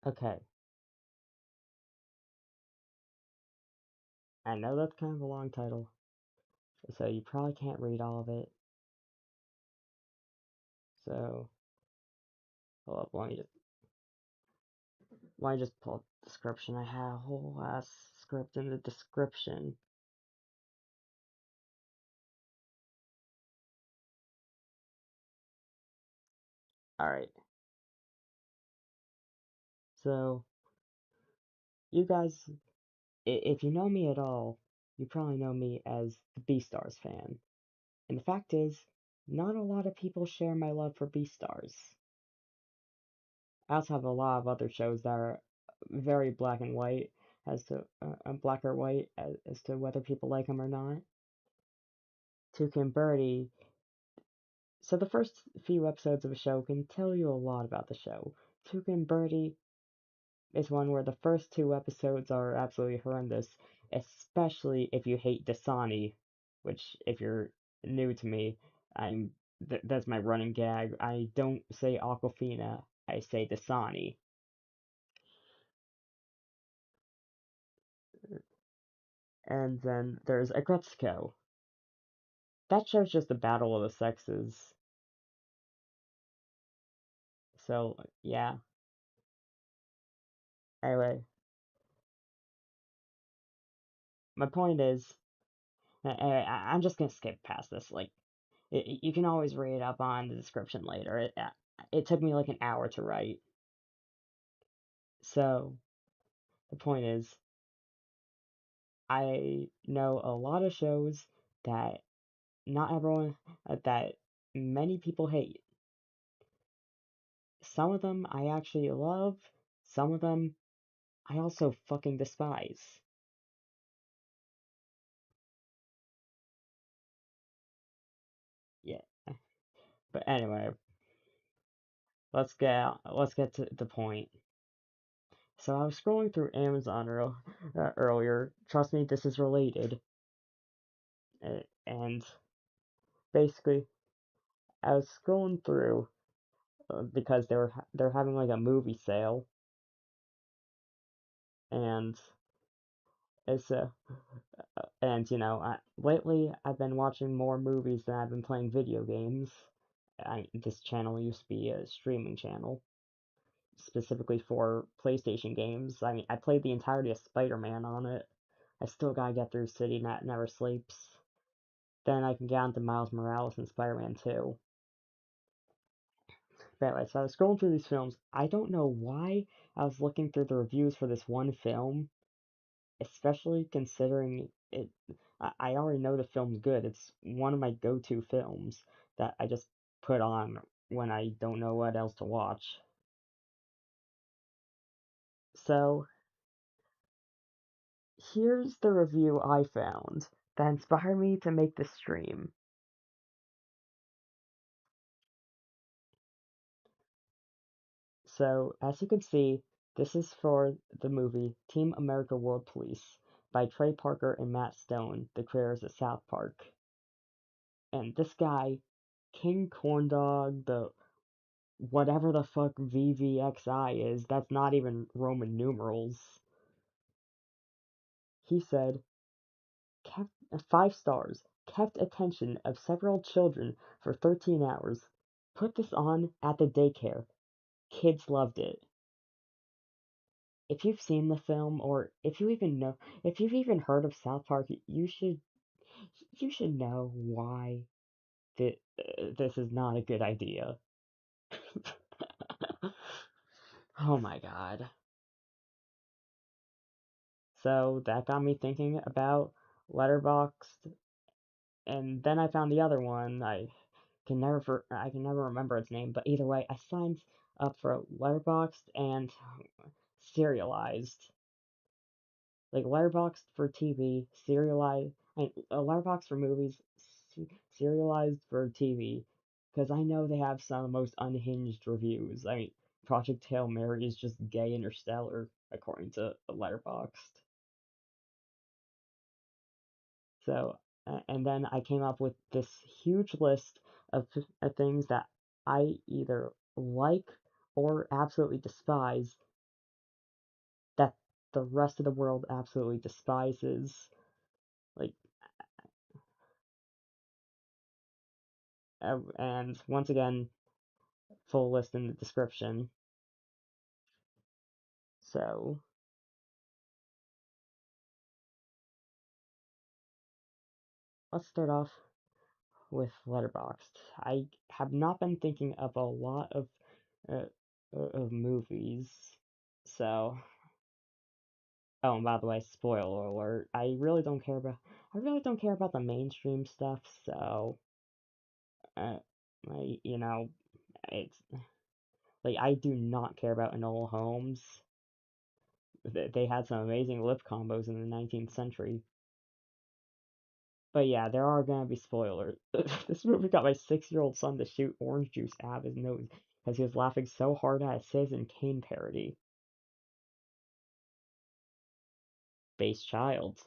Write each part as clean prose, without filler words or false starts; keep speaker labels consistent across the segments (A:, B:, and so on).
A: Okay, I know that's kind of a long title, so you probably can't read all of it. So, hold up, let me just pull up the description. I had a whole ass script in the description. Alright, so, you guys, if you know me at all, you probably know me as the Beastars fan. And the fact is, not a lot of people share my love for Beastars. I also have a lot of other shows that are very black and white as to black or white as to whether people like them or not. Tuca and Bertie. So the first few episodes of a show can tell you a lot about the show. Tuca and Bertie is one where the first two episodes are absolutely horrendous, especially if you hate Dasani, which, if you're new to me, that's my running gag. I don't say Aquafina, I say Dasani. And then there's Aggretsuko. That show's just a battle of the sexes. So, yeah. Anyway, my point is, I'm just gonna skip past this. Like, you can always read up on the description later. It took me like an hour to write. So, the point is, I know a lot of shows that not everyone, that many people hate. Some of them I actually love, some of them I also fucking despise. Yeah. But anyway, let's get to the point. So I was scrolling through Amazon earlier. Trust me, this is related. And basically, I was scrolling through because they're having like a movie sale, and it's and lately I've been watching more movies than I've been playing video games. This channel used to be a streaming channel specifically for PlayStation games. I mean, I played the entirety of Spider-Man on it. I still gotta get through City Never Sleeps. Then I can get on to Miles Morales and Spider-Man 2. But anyway, so I was scrolling through these films. I don't know why I was looking through the reviews for this one film, especially considering it. I already know the film's good. It's one of my go-to films that I just put on when I don't know what else to watch. So, here's the review I found that inspired me to make this stream. So, as you can see, this is for the movie Team America World Police by Trey Parker and Matt Stone, the creators of South Park. And this guy, King Corndog, the whatever the fuck VVXI is, that's not even Roman numerals. He said, kept 5 stars, kept attention of several children for 13 hours. Put this on at the daycare. Kids loved it. If you've seen the film, or if you've even heard of South Park, you should know why this is not a good idea. Oh my god. So that got me thinking about Letterboxd, and then I found the other one. I can never remember its name, but either way, I signed up for Letterboxd and Serializd. Like Letterboxd for TV, Letterboxd for movies, Serializd for TV, because I know they have some of the most unhinged reviews. I mean, Project Hail Mary is just gay Interstellar, according to Letterboxd. So, and then I came up with this huge list of things that I either like or absolutely despise, the rest of the world absolutely despises. Like, and once again, full list in the description. So, let's start off with Letterboxd. I have not been thinking of a lot uh, of movies, so. Oh, and by the way, spoiler alert. I really don't care about the mainstream stuff. So, uh, you know, it's like I do not care about Enola Holmes. They had some amazing lip combos in the 19th century. But yeah, there are gonna be spoilers. This movie got my 6-year-old son to shoot orange juice out of his nose because he was laughing so hard at a Citizen Kane parody. Base child.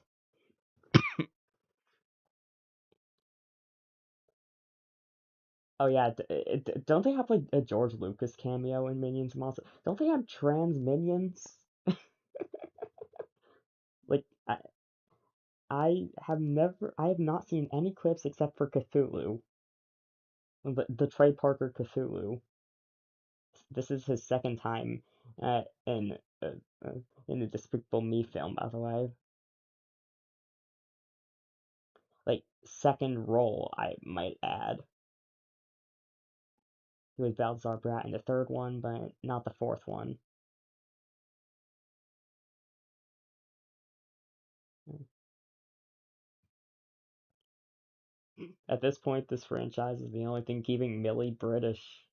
A: Oh yeah, don't they have like a George Lucas cameo in Minions Monster? Don't they have trans minions? Like I have not seen any clips except for Cthulhu, the Trey Parker Cthulhu. This is his second time uh, in uh, uh, in the Despicable Me film, by the way. Like second role, I might add. He was Balthazar Brat in the third one, but not the fourth one. At this point, this franchise is the only thing keeping Millie British.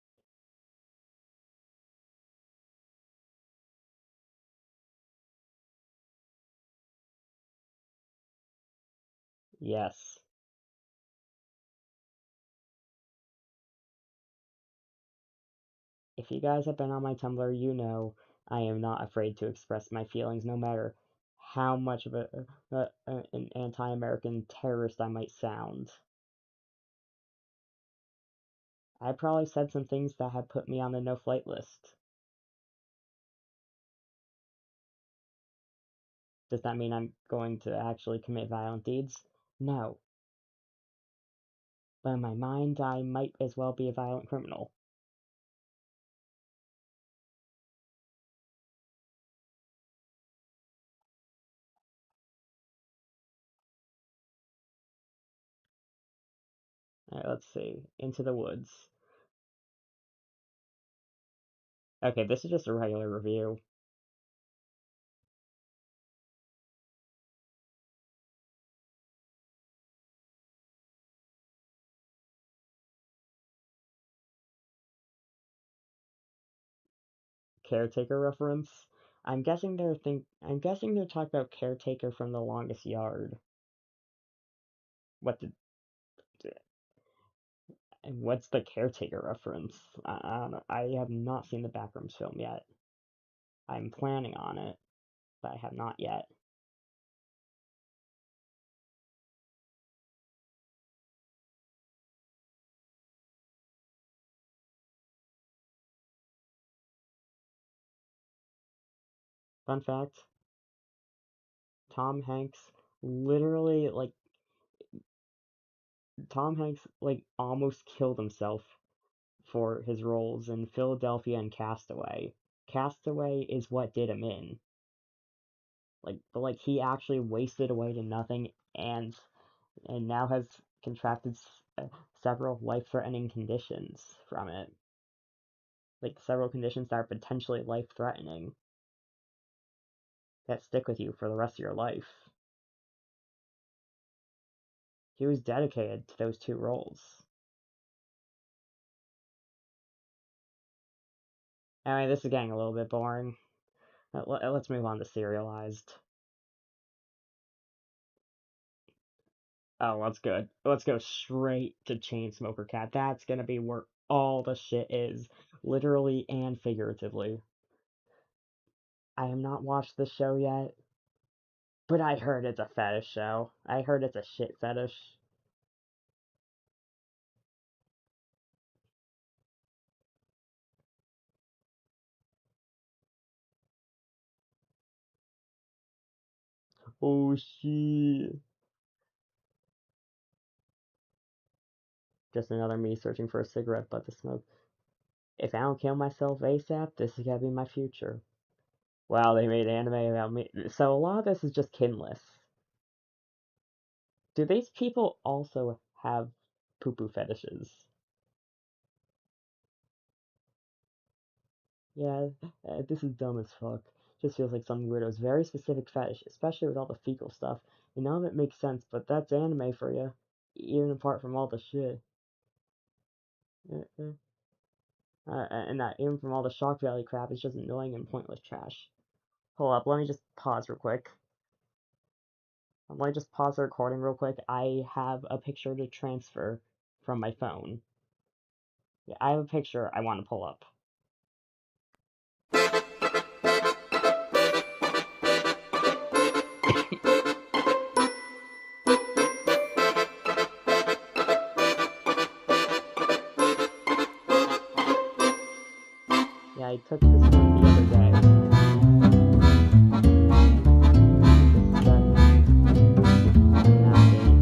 A: Yes. If you guys have been on my Tumblr, you know I am not afraid to express my feelings, no matter how much of an anti-American terrorist I might sound. I probably said some things that have put me on the no-flight list. Does that mean I'm going to actually commit violent deeds? No. But in my mind, I might as well be a violent criminal. Alright, let's see. Into the Woods. Okay, this is just a regular review. Caretaker reference. I'm guessing they're talking about Caretaker from The Longest Yard. What the what's the Caretaker reference? I don't know. I have not seen the Backrooms film yet. I'm planning on it, but I have not yet. Fun fact, Tom Hanks literally Tom Hanks almost killed himself for his roles in Philadelphia and Castaway. Castaway is what did him in. But he actually wasted away to nothing and now has contracted several life-threatening conditions from it. Like several conditions that are potentially life-threatening that stick with you for the rest of your life. He was dedicated to those two roles. Anyway, this is getting a little bit boring. Let's move on to Serializd. Oh, that's good. Let's go straight to Chainsmoker Cat. That's gonna be where all the shit is, literally and figuratively. I have not watched this show yet, but I heard it's a fetish show. I heard it's a shit fetish. Oh shit. Just another me searching for a cigarette butt to smoke. If I don't kill myself ASAP, this is gonna be my future. Wow, they made anime about me. So a lot of this is just kinless. Do these people also have poo-poo fetishes? Yeah, this is dumb as fuck. Just feels like some weirdo's very specific fetish, especially with all the fecal stuff. And none of it makes sense, but that's anime for you. Even apart from all the shit. Uh, uh, and that even from all the shock value crap, it's just annoying and pointless trash. Hold up, let me just pause real quick. Let me just pause the recording real quick. I have a picture to transfer from my phone. Yeah, I have a picture I want to pull up. Yeah, I took this one the other day. This is that now date.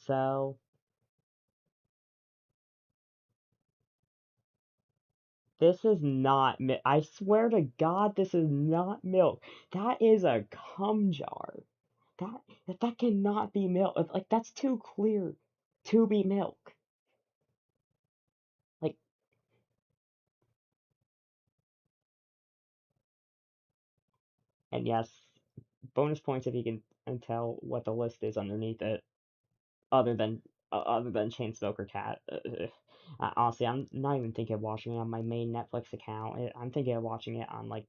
A: So, this is not milk. I swear to God, this is not milk. That is a cum jar. That cannot be milk. Like, that's too clear to be milk. Like, and yes, bonus points if you can tell what the list is underneath it, other than Chain Smoker Cat. Honestly, I'm not even thinking of watching it on my main Netflix account. I'm thinking of watching it on like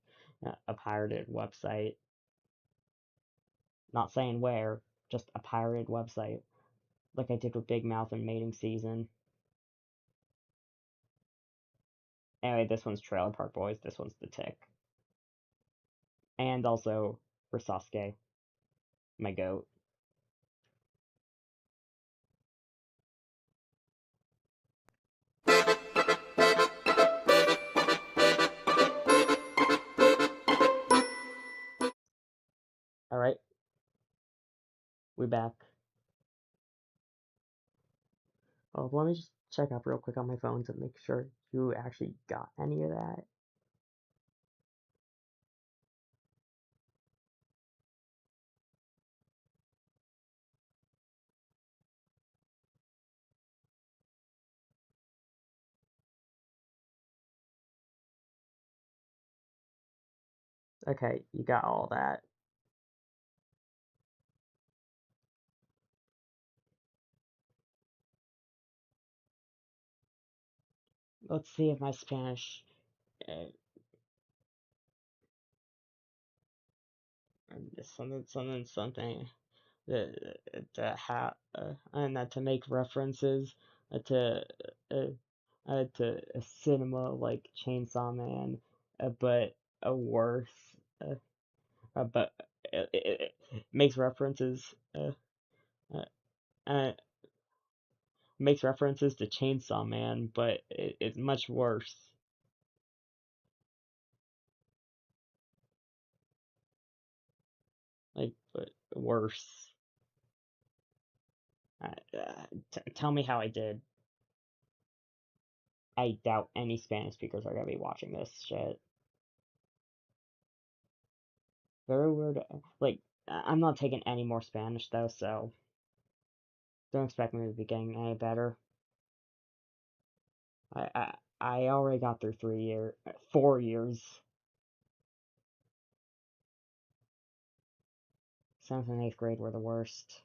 A: a pirated website. Not saying where, just a pirated website, like I did with Big Mouth and Mating Season. Anyway, this one's Trailer Park Boys. This one's The Tick, and also for Sasuke, my goat. All right, we back. Oh, let me just check up real quick on my phone to make sure you actually got any of that. Okay, you got all that. Let's see if my Spanish uh, something and that to make references to a cinema like Chainsaw Man, but a worse, uh, but it makes references uh, uh, makes references to Chainsaw Man, but it's much worse. Like, but worse. Tell me how I did. I doubt any Spanish speakers are gonna be watching this shit. Very weird. Like, I'm not taking any more Spanish though, so don't expect me to be getting any better. I already got through 4 years. 7th and 8th grade were the worst.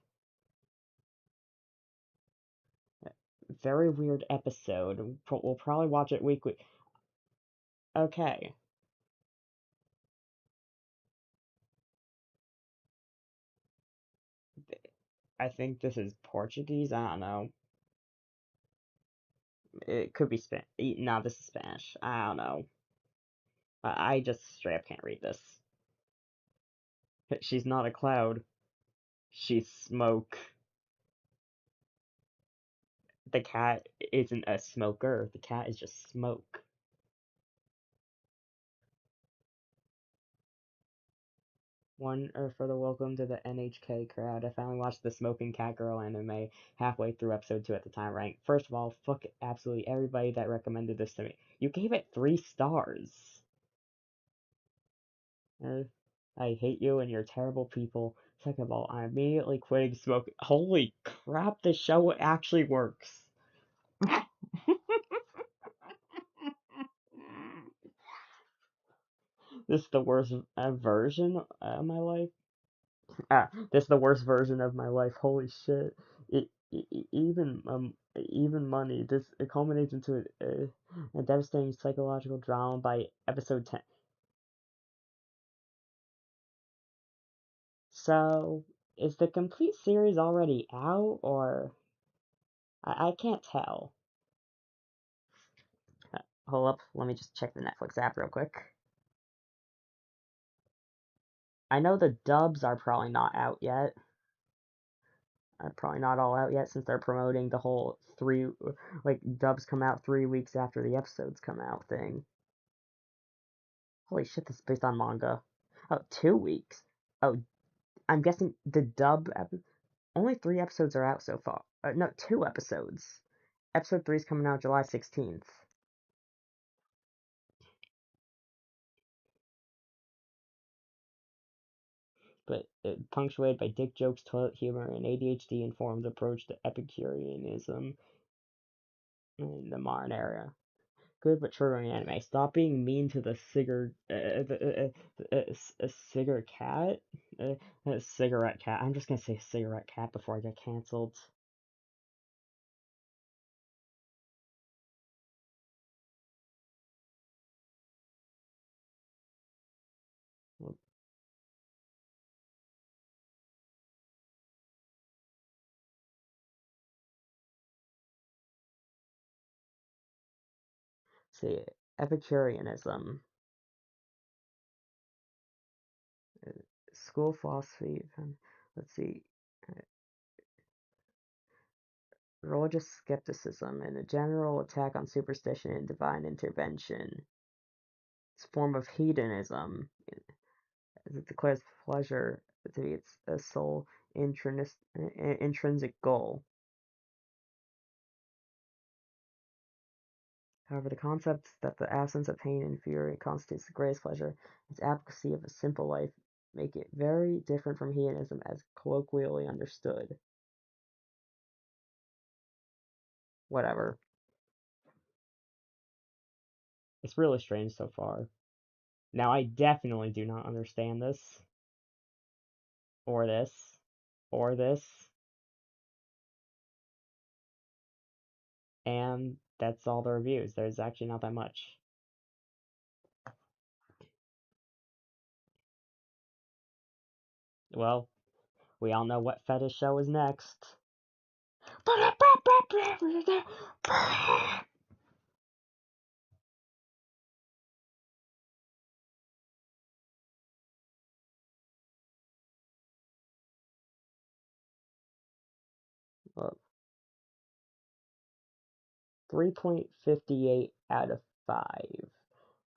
A: Very weird episode. We'll probably watch it weekly. Okay. I think this is Portuguese. I don't know. It could be Spanish. No, this is Spanish. I don't know. I just straight up can't read this. She's not a cloud. She's smoke. The cat isn't a smoker. The cat is just smoke. One for the welcome to the NHK crowd. I finally watched the Smoking Cat Girl anime halfway through episode 2 at the time rank. First of all, fuck absolutely everybody that recommended this to me. You gave it 3 stars. I hate you and you're terrible people. Second of all, I'm immediately quitting smoking. Holy crap, this show actually works. This is the worst version of my life. This is the worst version of my life. Holy shit! Even money. This it culminates into a devastating psychological drama by episode 10. So, is the complete series already out, or I can't tell. Hold up, let me just check the Netflix app real quick. I know the dubs are probably not out yet. Probably not all out yet since they're promoting the whole dubs come out 3 weeks after the episodes come out thing. Holy shit, this is based on manga. Oh, 2 weeks. Oh, I'm guessing the only 3 episodes are out so far. No, 2 episodes. Episode 3 is coming out July 16th. But punctuated by dick jokes, toilet humor, and ADHD-informed approach to Epicureanism in the modern era. Good but triggering anime. Stop being mean to the cigarette cat. Cigarette cat. I'm just gonna say cigarette cat before I get canceled. See, Epicureanism. School philosophy. Let's see. Religious skepticism and a general attack on superstition and divine intervention. It's a form of hedonism. It declares pleasure to be its sole intrinsic goal. However, the concept that the absence of pain and fury constitutes the greatest pleasure, its advocacy of a simple life, make it very different from hedonism as colloquially understood. Whatever. It's really strange so far. Now, I definitely do not understand this, or this, or this, and that's all the reviews. There's actually not that much. Well, we all know what fetish show is next. 3.58 out of 5.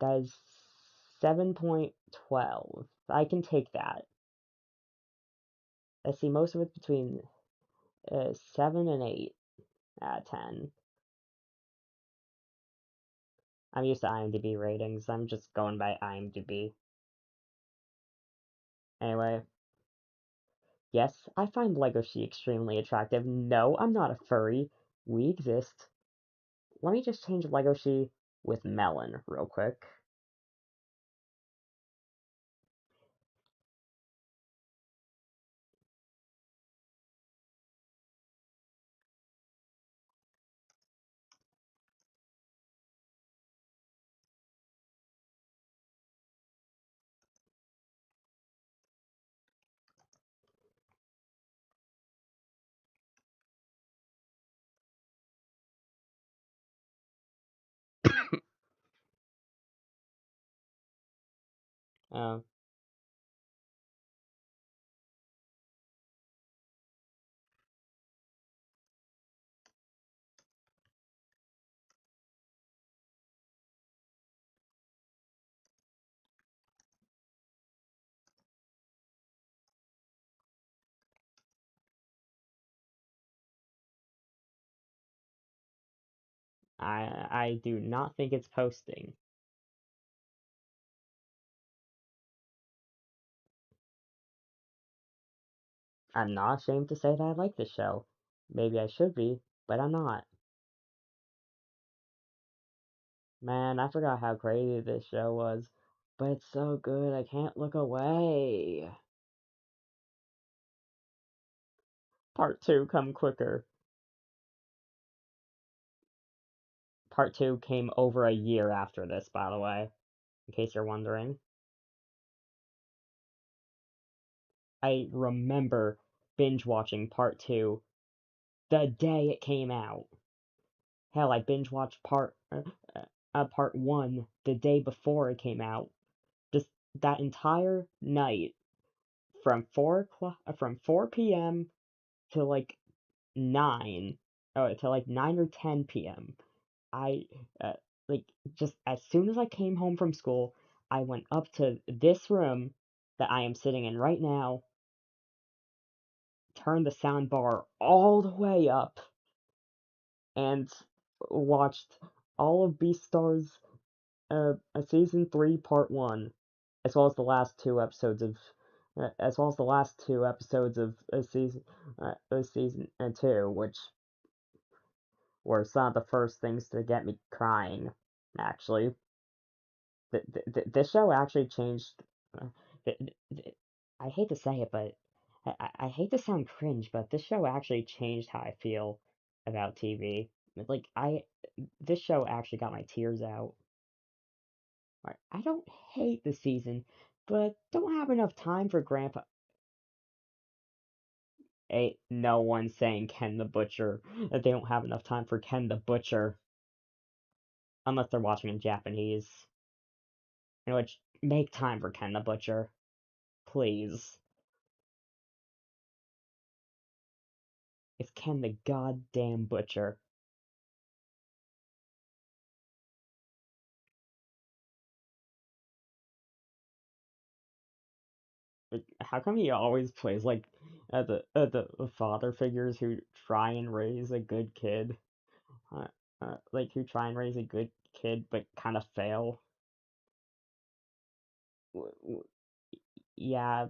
A: That is 7.12. I can take that. I see most of it between 7 and 8 out of 10. I'm used to IMDb ratings. I'm just going by IMDb. Anyway. Yes, I find Legoshi extremely attractive. No, I'm not a furry. We exist. Let me just change Legoshi with Melon real quick. Uh, I do not think it's posting. I'm not ashamed to say that I like this show. Maybe I should be, but I'm not. Man, I forgot how crazy this show was. But it's so good, I can't look away. Part 2, come quicker. Part 2 came over a year after this, by the way, in case you're wondering. I remember binge watching Part 2 the day it came out. Hell, I binge watched Part 1 the day before it came out. Just that entire night from 4 p.m. to like 9, to like 9 or 10 p.m. I uh, like just as soon as I came home from school, I went up to this room that I am sitting in right now, turned the sound bar all the way up, and watched all of Beastars season 3 part 1, as well as the last two episodes of season 2, which were some of the first things to get me crying. Actually, this show actually changed. Uh, th- th- th- I hate to say it, but I hate to sound cringe, but this show actually changed how I feel about TV. Like this show actually got my tears out. I don't hate the season, but don't have enough time for Grandpa. Ain't no one saying Ken the Butcher that they don't have enough time for Ken the Butcher, unless they're watching in Japanese. In which, make time for Ken the Butcher, please. It's Ken the goddamn Butcher. Like, how come he always plays like the father figures who try and raise a good kid? Like who try and raise a good kid but kind of fail. Yeah,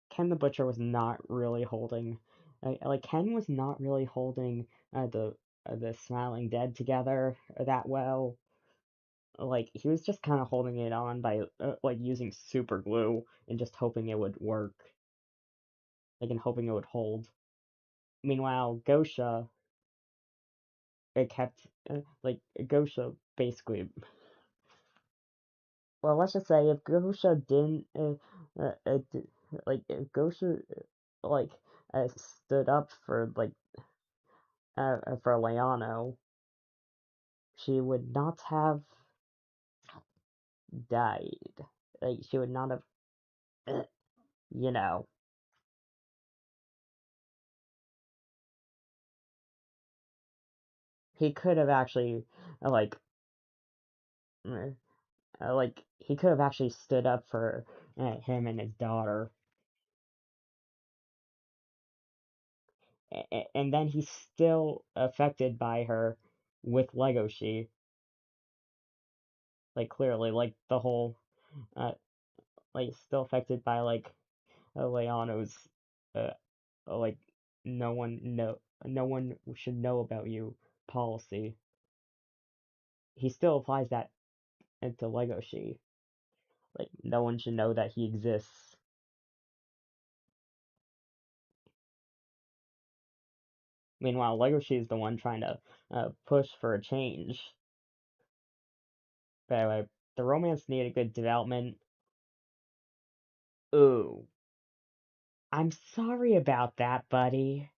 A: Ken the Butcher was not really holding, like Ken was not really holding the Smiling Dead together that well. Like he was just kind of holding it on by like using super glue and just hoping it would work, like and hoping it would hold. Meanwhile, Gosha, it kept like Gosha basically. Well, let's just say if Gosha didn't like if Gosha like stood up for Leano, she would not have died. Like she would not have, you know. He could have actually like uh, he could have actually stood up for him and his daughter, and then he's still affected by her with Legoshi. Like clearly, like the whole uh, like still affected by like Leano's uh, like no one should know about you policy. He still applies that into Legoshi. Like no one should know that he exists. Meanwhile, Legoshi is the one trying to push for a change. But anyway, the romance needed good development. Ooh, I'm sorry about that, buddy.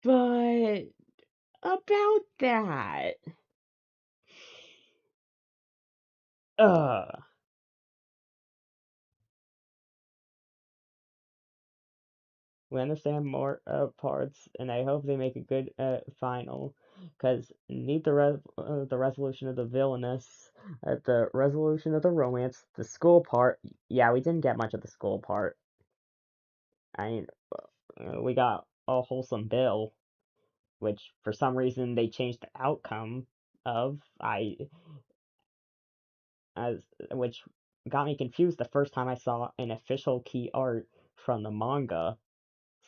A: But about that. Ugh. We understand more parts, and I hope they make a good final. Because need the resolution of the villainous, the resolution of the romance, the school part. Yeah, we didn't get much of the school part. I mean, we got a wholesome Bill, which for some reason they changed the outcome of. As which got me confused the first time I saw an official key art from the manga,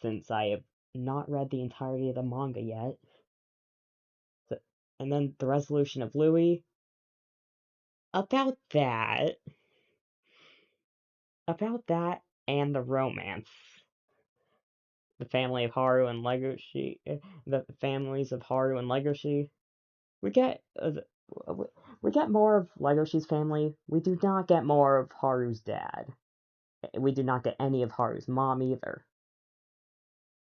A: since I have not read the entirety of the manga yet. So, and then the resolution of Louis. About that, about that, and the romance. The family of Haru and Legoshi, the families of Haru and Legoshi. We get we get more of Legoshi's family. We do not get more of Haru's dad. We do not get any of Haru's mom either.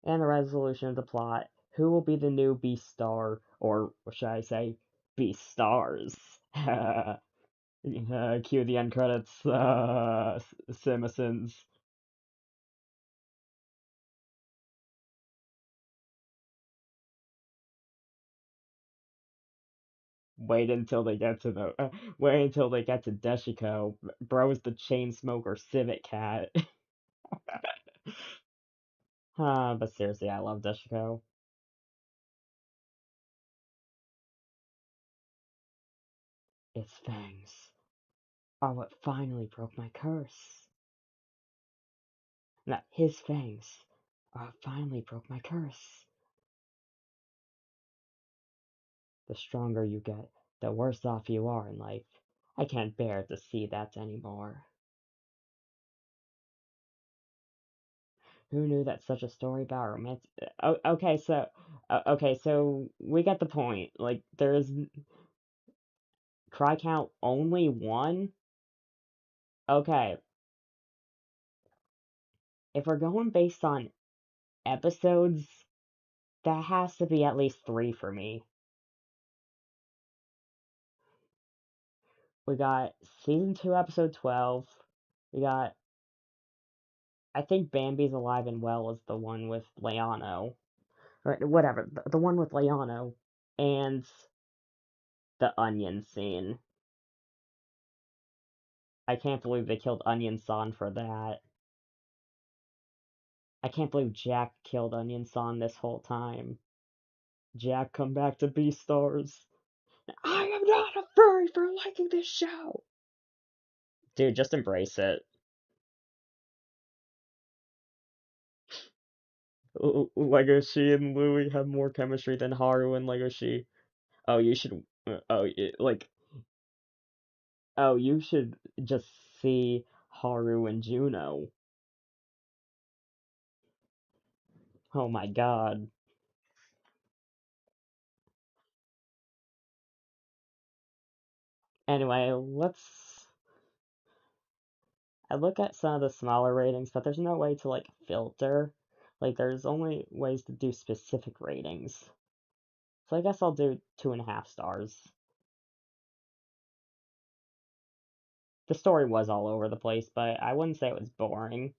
A: And the resolution of the plot. Who will be the new Beastar, or should I say, Beastars? Cue the end credits. Simpsons. Wait until they get to the. Wait until they get to Deshiko. Bro's the chain smoker civet cat. But seriously, I love Deshiko. Its fangs are what finally broke my curse. Not his fangs are what finally broke my curse. The stronger you get, the worse off you are in life. I can't bear to see that anymore. Who knew that such a story about romance? Okay, so we get the point. Like, there's cry count only one. Okay, if we're going based on episodes, that has to be at least three for me. We got season 2, episode 12. We got, I think Bambi's Alive and Well is the one with Leano. Whatever, the one with Leano. And the onion scene. I can't believe they killed Onion San for that. I can't believe Jack killed Onion San this whole time. Jack, come back to Beastars. I am not a furry for liking this show! Dude, just embrace it. Legoshi and Louie have more chemistry than Haru and Legoshi. Oh, you should. Like. Oh, you should just see Haru and Juno. Oh my god. Anyway, let's. I look at some of the smaller ratings, but there's no way to, like, filter. Like, there's only ways to do specific ratings. So I guess I'll do 2.5 stars. The story was all over the place, but I wouldn't say it was boring.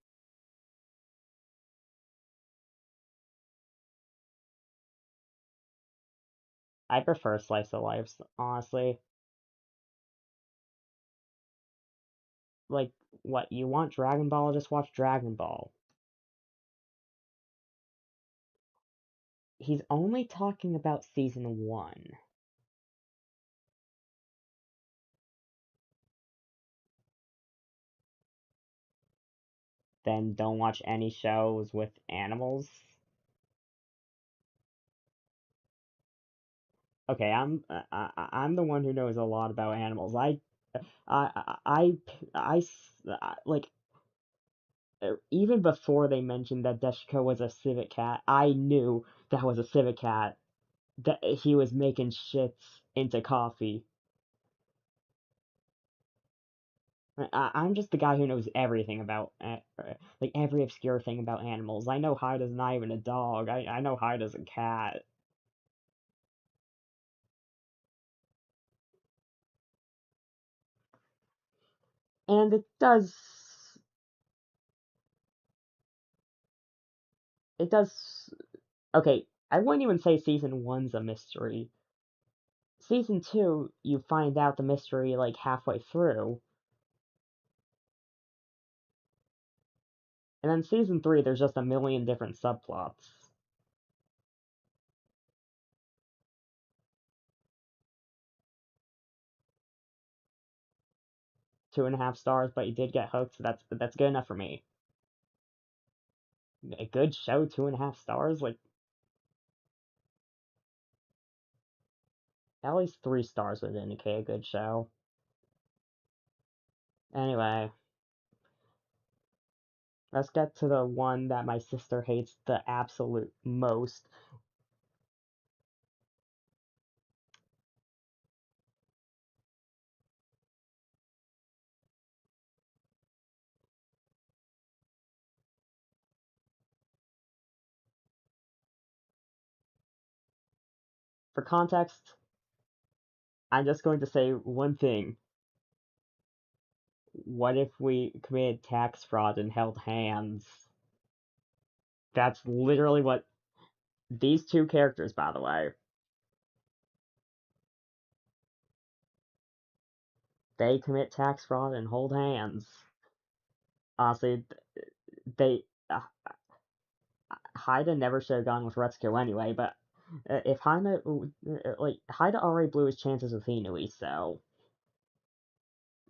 A: I prefer slice of life, honestly. Like, what, you want Dragon Ball? Just watch Dragon Ball. He's only talking about season 1. Then don't watch any shows with animals. Okay, I'm the one who knows a lot about animals. Like, even before they mentioned that Deshiko was a civet cat, I knew that was a civet cat. That he was making shits into coffee. I'm just the guy who knows everything about, like, every obscure thing about animals. I know Haida's not even a dog. I know Haida's a cat. And it does. it does. Okay, I wouldn't even say season 1's a mystery. Season 2, you find out the mystery like halfway through. And then season 3, there's just a million different subplots. Two and a half stars, but you did get hooked, so that's good enough for me. A good show, 2.5 stars? Like, at least 3 stars would indicate a good show. Anyway, let's get to the one that my sister hates the absolute most. For context, I'm just going to say one thing. What if we committed tax fraud and held hands? That's literally what these two characters, by the way, they commit tax fraud and hold hands. Honestly, they Haida never should have gone with Retsuko anyway, but if Haida, like, Haida already blew his chances with Hinui, so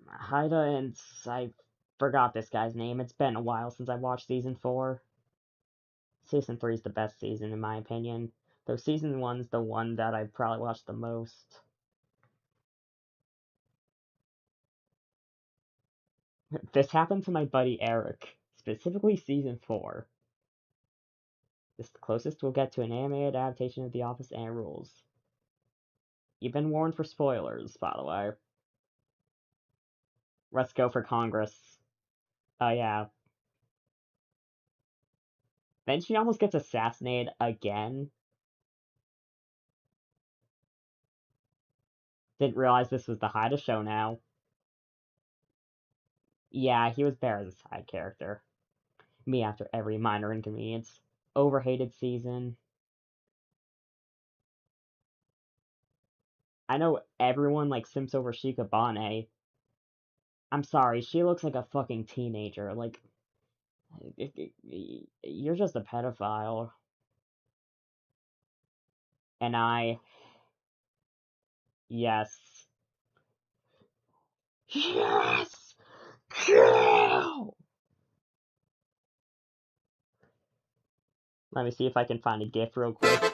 A: Haida and I forgot this guy's name. It's been a while since I watched season 4. Season 3 is the best season in my opinion, though season 1's the one that I've probably watched the most. This happened to my buddy Eric, specifically season 4. This is the closest we'll get to an animated adaptation of The Office and Rules. You've been warned for spoilers, by the way. Let's go for Congress. Oh yeah. Then she almost gets assassinated again. Didn't realize this was the Haida show now. Yeah, he was there as a side character. Me after every minor inconvenience. Overhated season. I know everyone like simps over Shikabane. I'm sorry, she looks like a fucking teenager. Like, you're just a pedophile. And yes. Yes! Kill! Let me see if I can find a GIF real quick.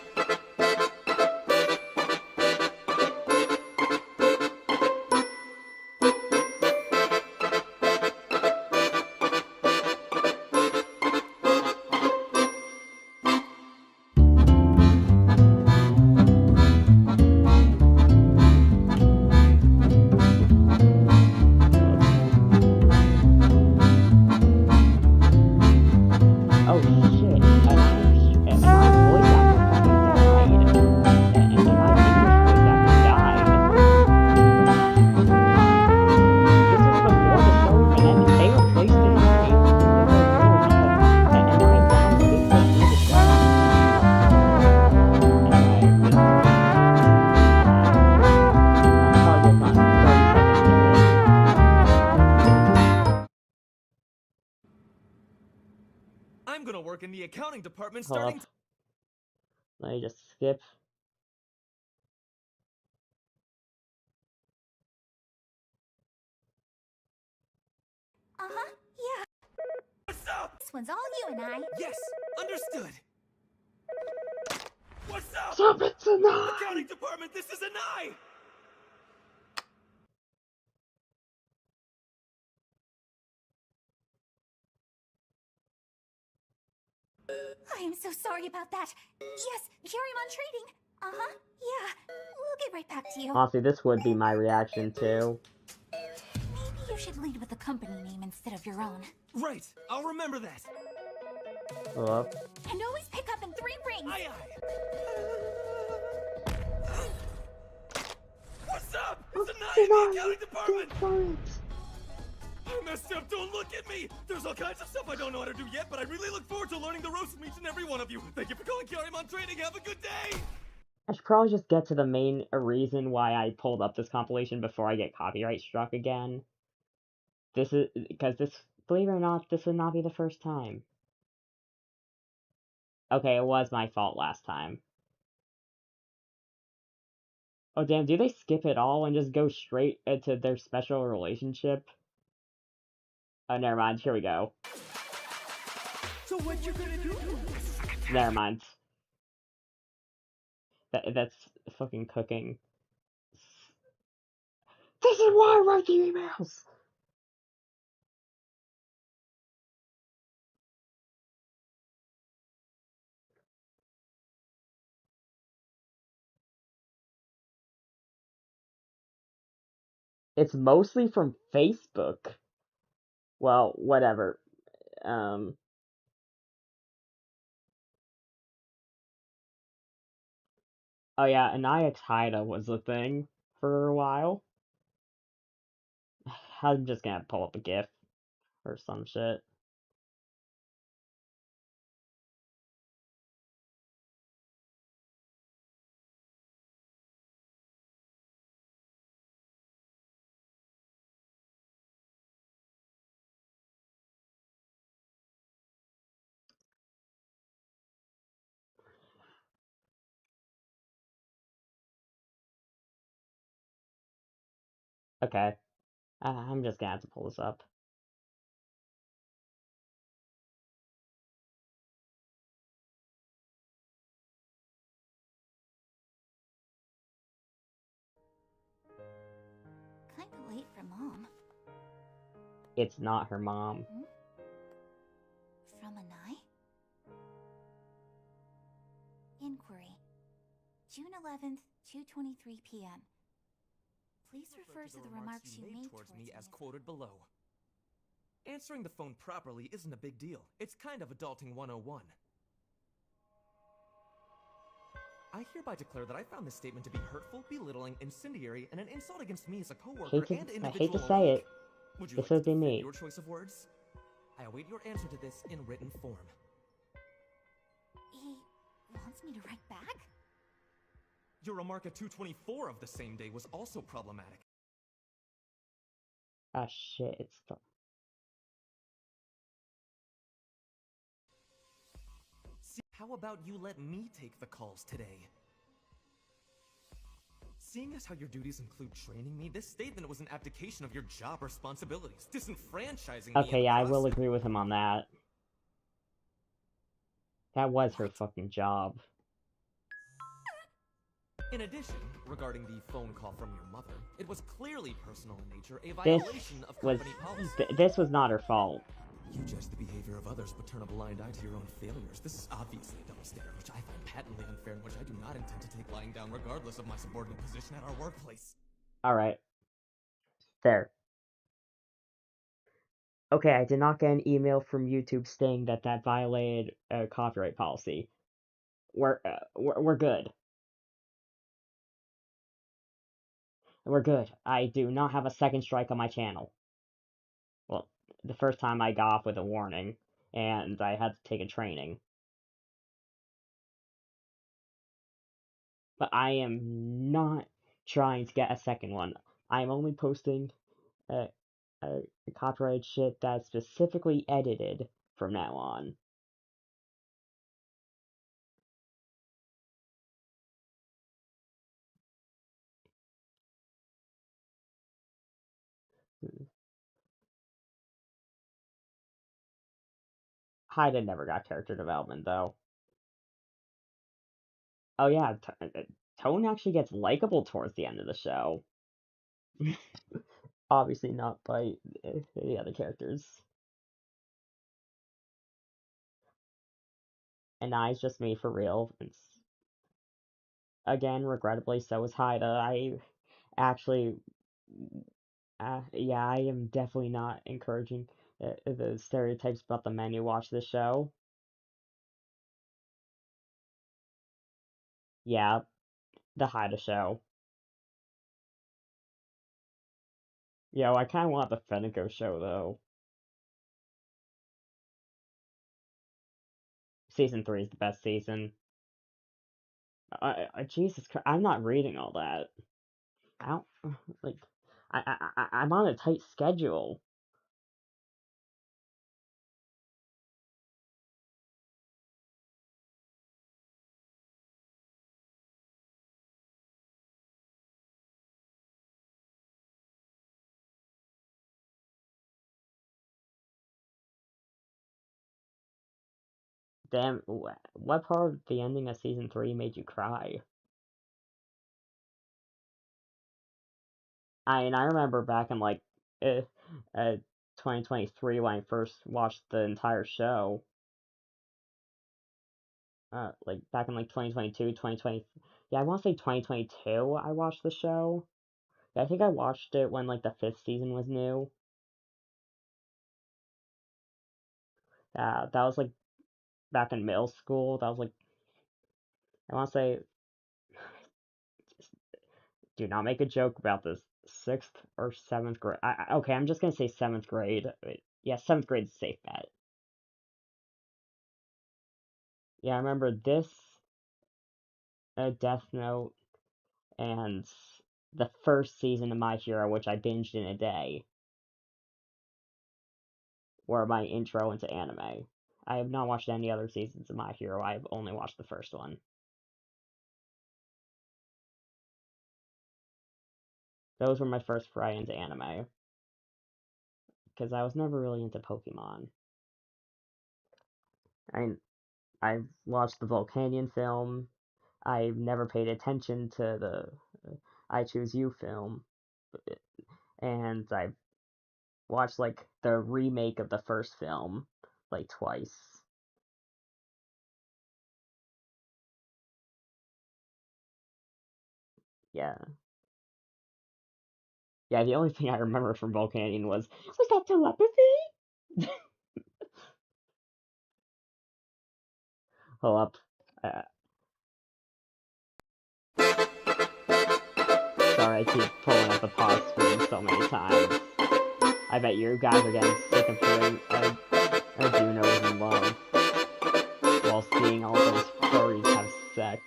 B: I'm gonna work in the accounting department
A: Hold
B: starting.
A: up. Let me just skip.
C: Yeah.
B: What's up?
C: This one's all you and I.
B: Yes, understood. What's up?
A: Stop it tonight!
B: Accounting department, this is an eye!
C: I am so sorry about that. Yes, carry on trading. Uh-huh, yeah. We'll get right back to you.
A: Honestly, this would be my reaction too.
C: Maybe you should lead with the company name instead of your own.
B: Right, I'll remember that.
A: Hold up.
C: And always pick up in 3 rings.
B: Aye, aye. What's up? It's an eye in the accounting department! I messed up, don't look at me! There's all kinds of stuff I don't know how to do yet, but I really look forward to learning the ropes from each and every one of you. Thank you for calling Kyuremon Training, have a good day!
A: I should probably just get to the main reason why I pulled up this compilation before I get copyright struck again. This is because this, believe it or not, this would not be the first time. Okay, it was my fault last time. Oh damn, do they skip it all and just go straight into their special relationship? Oh, never mind, here we go.
B: So what you gonna do?
A: Never mind. That's fucking cooking. This is why I write the emails! It's mostly from Facebook. Well, whatever. Oh yeah, Anayax Haida was a thing for a while. I'm just gonna pull up a GIF or some shit. Okay. I'm just gonna have to pull this up.
C: Kinda late for Mom.
A: It's not her mom.
C: From Anai? Inquiry. June 11th, 2:23 p.m. Please refer to the remarks you made towards me
B: as quoted below. Answering the phone properly isn't a big deal. It's kind of adulting 101. I hereby declare that I found this statement to be hurtful, belittling, incendiary, and an insult against me as a coworker and individual
A: I hate to say
B: alike.
A: it.
B: Would you
A: This
B: like
A: would
B: to
A: be
B: defend
A: me.
B: your choice of words? I await your answer to this in written form.
C: He wants me to write back?
B: Your remark at 2:24 of the same day was also problematic.
A: Ah shit, it's the...
B: See, how about you let me take the calls today? Seeing as how your duties include training me, this statement was an abdication of your job responsibilities, disenfranchising me in
A: Okay,
B: the
A: yeah, I will
B: process.
A: agree with him on that. That was her fucking job.
B: In addition, regarding the phone call from your mother, it was clearly personal in nature, a
A: This
B: violation of
A: was...
B: company policy.
A: This was not her fault.
B: You judge the behavior of others but turn a blind eye to your own failures. This is obviously a double standard, which I find patently unfair and which I do not intend to take lying down regardless of my subordinate position at our workplace.
A: Alright. There. Okay, I did not get an email from YouTube saying that that violated copyright policy. We're good. We're good. I do not have a second strike on my channel. Well, the first time I got off with a warning, and I had to take a training. But I am not trying to get a second one. I am only posting uh, copyrighted shit that's specifically edited from now on. Haida never got character development, though. Oh yeah, Tone actually gets likable towards the end of the show. Obviously not by the other characters. And I's just me for real. It's, again, regrettably, so is Haida. I actually, yeah, I am definitely not encouraging the stereotypes about the men who watch this show. Yeah, the Haida show. Yo, I kind of want the Fenico show though. Season 3 is the best season. Jesus Christ, I'm not reading all that. I don't like. I'm on a tight schedule. Damn, what part of the ending of season 3 made you cry? I remember back in like uh, uh 2023 when I first watched the entire show. Like back in like 2022, 2020. Yeah, I want to say 2022. I watched the show. Yeah, I think I watched it when like the fifth season was new. That was like back in middle school. That was like I want to say. Do not make a joke about this sixth or seventh grade. Okay, I'm just gonna say seventh grade. Yeah, seventh grade is a safe bet. Yeah, I remember this, Death Note, and the first season of My Hero, which I binged in a day, were my intro into anime. I have not watched any other seasons of My Hero. I've only watched the first one. Those were my first foray into anime, because I was never really into Pokemon. I I've watched the Volcanion film. I've never paid attention to the I Choose You film, and I've watched like the remake of the first film like twice. Yeah. Yeah, the only thing I remember from Volcanion was that telepathy? Hold up. Uh, Sorry, I keep pulling up the pause screen so many times. I bet you guys are getting sick of hearing Juno is in love while seeing all those furries have sex.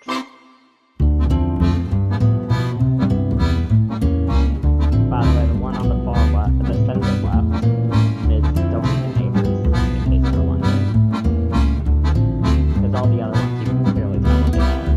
A: By the way, the one on the far left, the center left, is Don't Eat the Neighbours, in case you're wondering. Because all the other ones you can clearly tell what they are.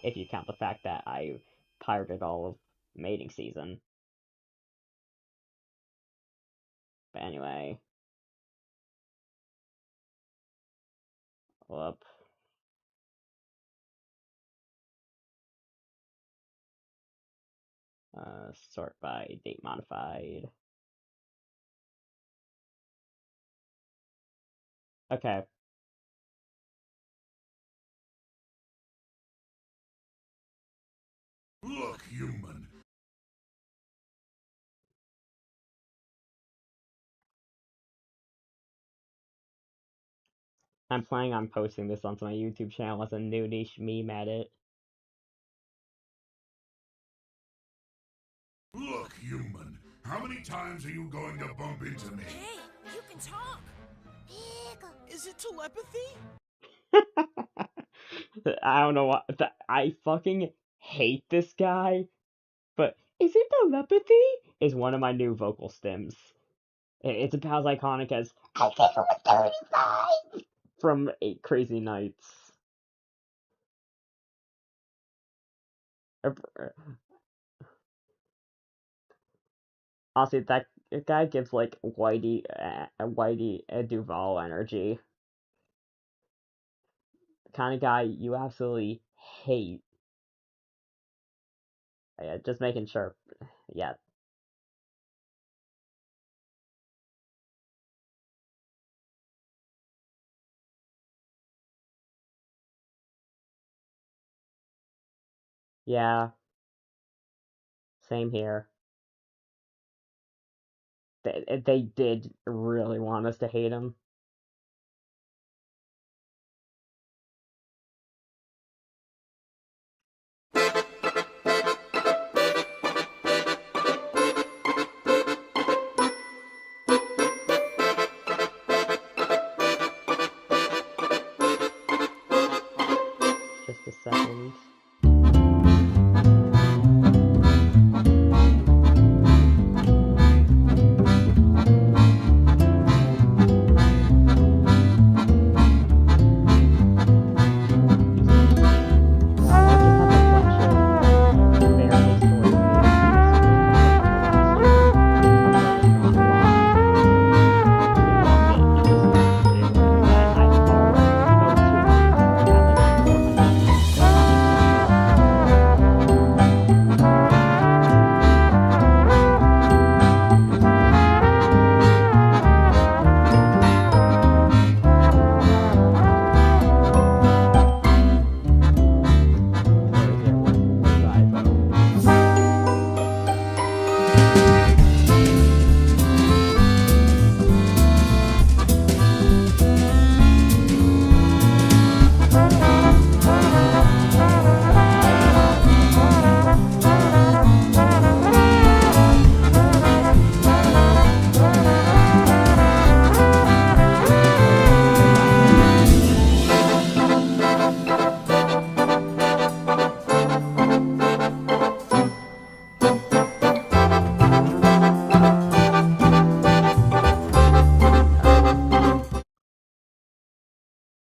A: If you count the fact that I pirated all of Mating Season. But anyway, Up. Sort by date modified. Okay.
D: Look, human.
A: I'm planning on posting this onto my YouTube channel as a new niche meme edit.
D: Look, human. How many times are you going to bump into me?
E: Hey, you can talk!
B: Is it telepathy?
A: I don't know what. I fucking hate this guy, but is it telepathy? Is one of my new vocal stems. It's about as iconic as I think it was 35 from 8 Crazy Nights. Honestly, that guy gives like Whitey Duvall energy. The kind of guy you absolutely hate. Just making sure. Yeah. Yeah. Same here. They did really want us to hate him. Just a second.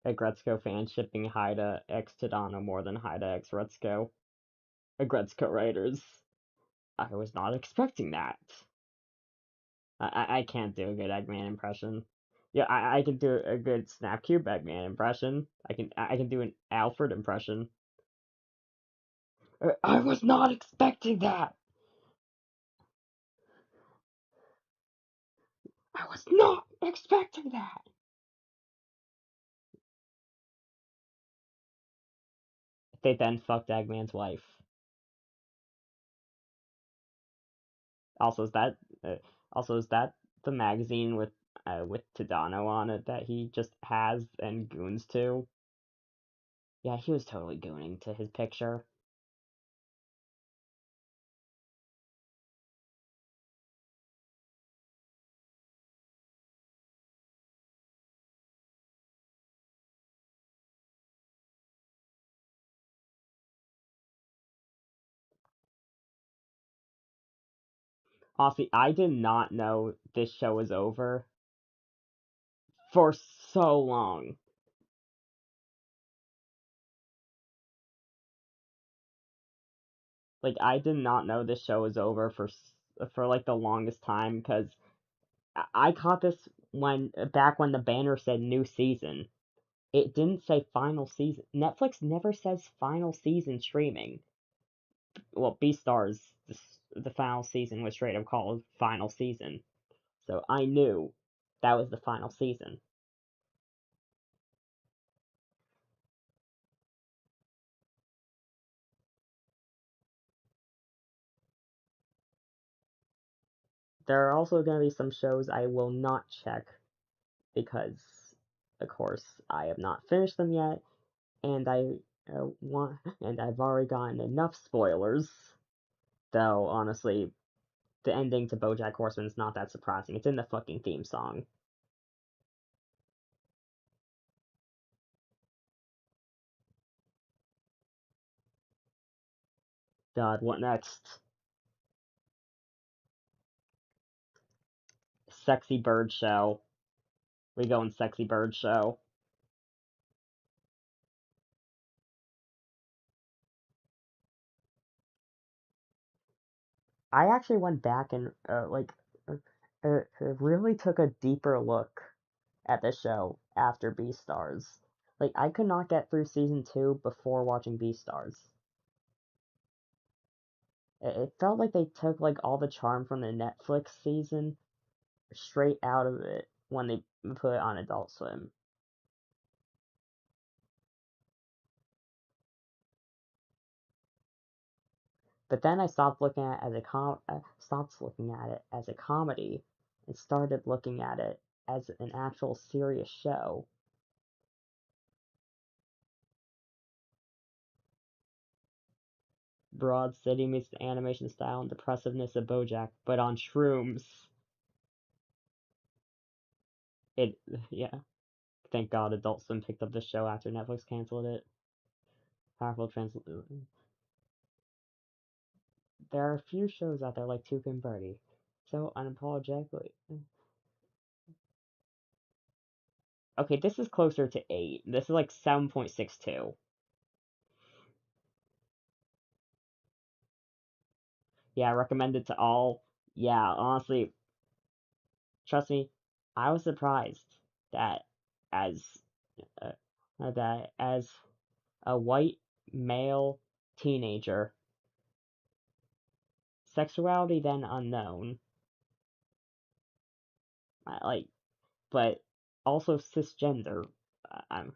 A: Aggretsuko fans shipping Haida X Tadano more than Haida X Retsuko. Aggretsuko writers. I was not expecting that. I can't do a good Eggman impression. Yeah, I can do a good Snapcube Eggman impression. I can do an Alfred impression. I was not expecting that. I was not expecting that. They then fucked Eggman's wife. Also, uh, is that the magazine with Tadano on it that he just has and goons to? Yeah, he was totally gooning to his picture. Honestly, I did not know this show was over for so long. Like, I did not know this show was over for like the longest time because I caught this back when the banner said new season. It didn't say final season. Netflix never says final season streaming. Well, Beastars, the final season was straight up called final season. So I knew that was the final season. There are also going to be some shows I will not check because, of course, I have not finished them yet, and and I've already gotten enough spoilers. Though honestly, the ending to BoJack Horseman is not that surprising. It's in the fucking theme song. God, what next? Sexy Bird Show. We go in Sexy Bird Show. I actually went back and really took a deeper look at the show after Beastars. Like I could not get through season 2 before watching Beastars. It felt like they took like all the charm from the Netflix season straight out of it when they put it on Adult Swim. But then I stopped looking at it as stopped looking at it as a comedy and started looking at it as an actual serious show. Broad City meets the animation style and depressiveness of BoJack, but on shrooms. It, yeah. Thank God Adult Swim picked up the show after Netflix canceled it. Powerful trans. There are a few shows out there like Tuca and Bertie, so unapologetically. Okay, this is closer to 8. This is like 7.62. Yeah, recommended to all. Yeah, honestly, trust me, I was surprised that as uh, that as a white male teenager, sexuality then unknown, like, but also cisgender. I'm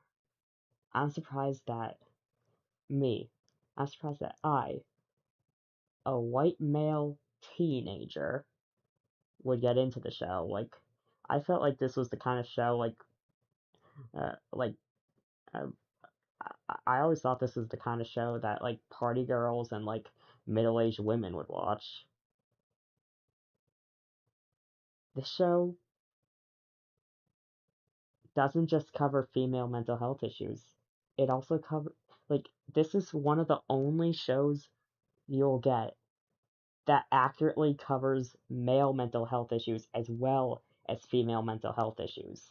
A: I'm surprised that me. I'm surprised that I, a white male teenager, would get into the show. Like, I felt like this was the kind of show like uh, I always thought this was the kind of show that like party girls and like middle-aged women would watch. This show doesn't just cover female mental health issues. It also cover like this is one of the only shows you'll get that accurately covers male mental health issues as well as female mental health issues.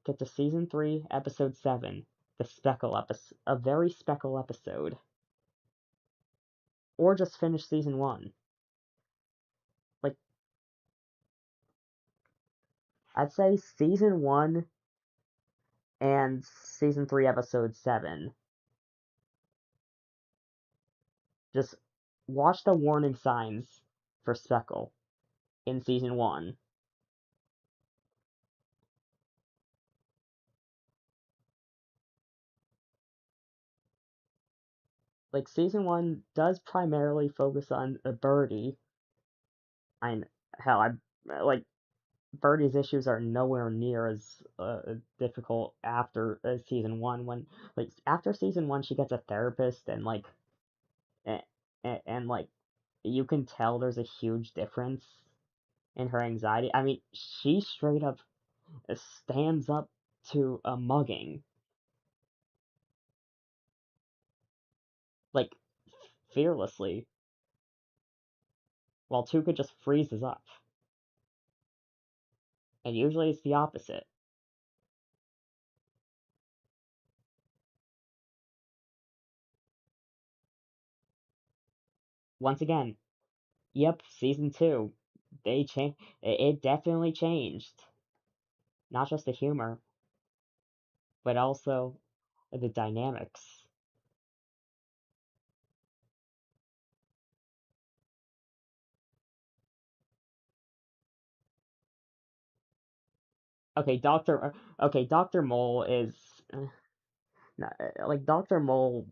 A: Get to season 3, episode 7, the speckle episode, a very speckle episode, or just finish season 1. Like I'd say season 1 and season 3, episode 7. Just watch the warning signs for speckle in season 1. Like season 1 does primarily focus on Birdie. I hell, I like Birdie's issues are nowhere near as difficult after season 1. When like after season 1, she gets a therapist and and, and like you can tell there's a huge difference in her anxiety. I mean, she straight up stands up to a mugging, like fearlessly, while Tuca just freezes up. And usually it's the opposite. Once again, yep, season 2, they changed. It definitely changed. Not just the humor, but also the dynamics. Dr. Mole is like Dr. Mole.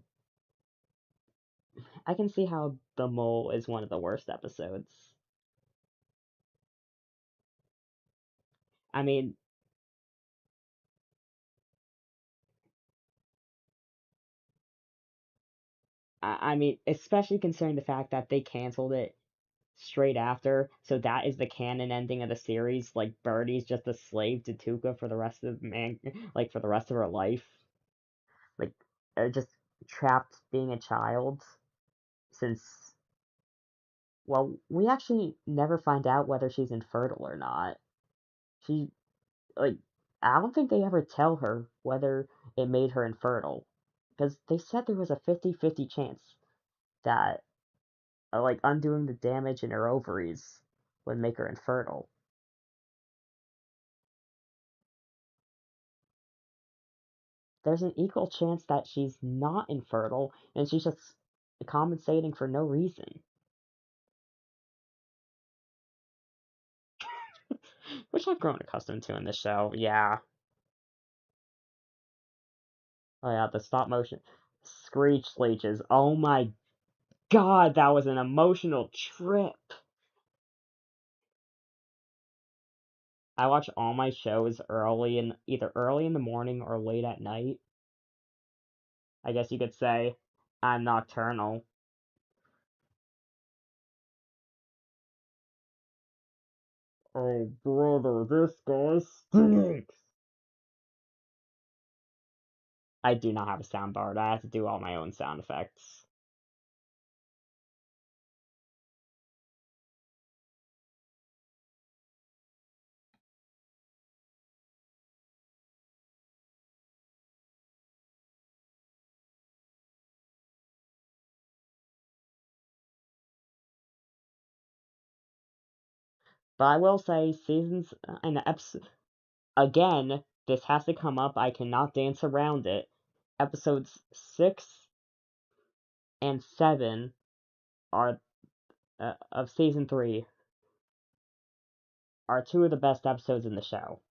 A: I can see how the Mole is one of the worst episodes. I mean, especially considering the fact that they canceled it straight after, so that is the canon ending of the series. Like Bertie's just a slave to Tuca for the rest of for the rest of her life, like just trapped being a child. Since we actually never find out whether she's infertile or not. She like I don't think they ever tell her whether it made her infertile, because they said there was a 50-50 chance that undoing the damage in her ovaries would make her infertile. There's an equal chance that she's not infertile and she's just compensating for no reason. Which I've grown accustomed to in this show, yeah. Oh yeah, the stop motion Screech Leeches. Oh my god, that was an emotional trip. I watch all my shows either early in the morning or late at night. I guess you could say I'm nocturnal. Oh brother, this guy stinks. I do not have a soundboard. I have to do all my own sound effects. But I will say, seasons and episodes again. This has to come up. I cannot dance around it. Episodes 6 and 7 are of season 3 are two of the best episodes in the show.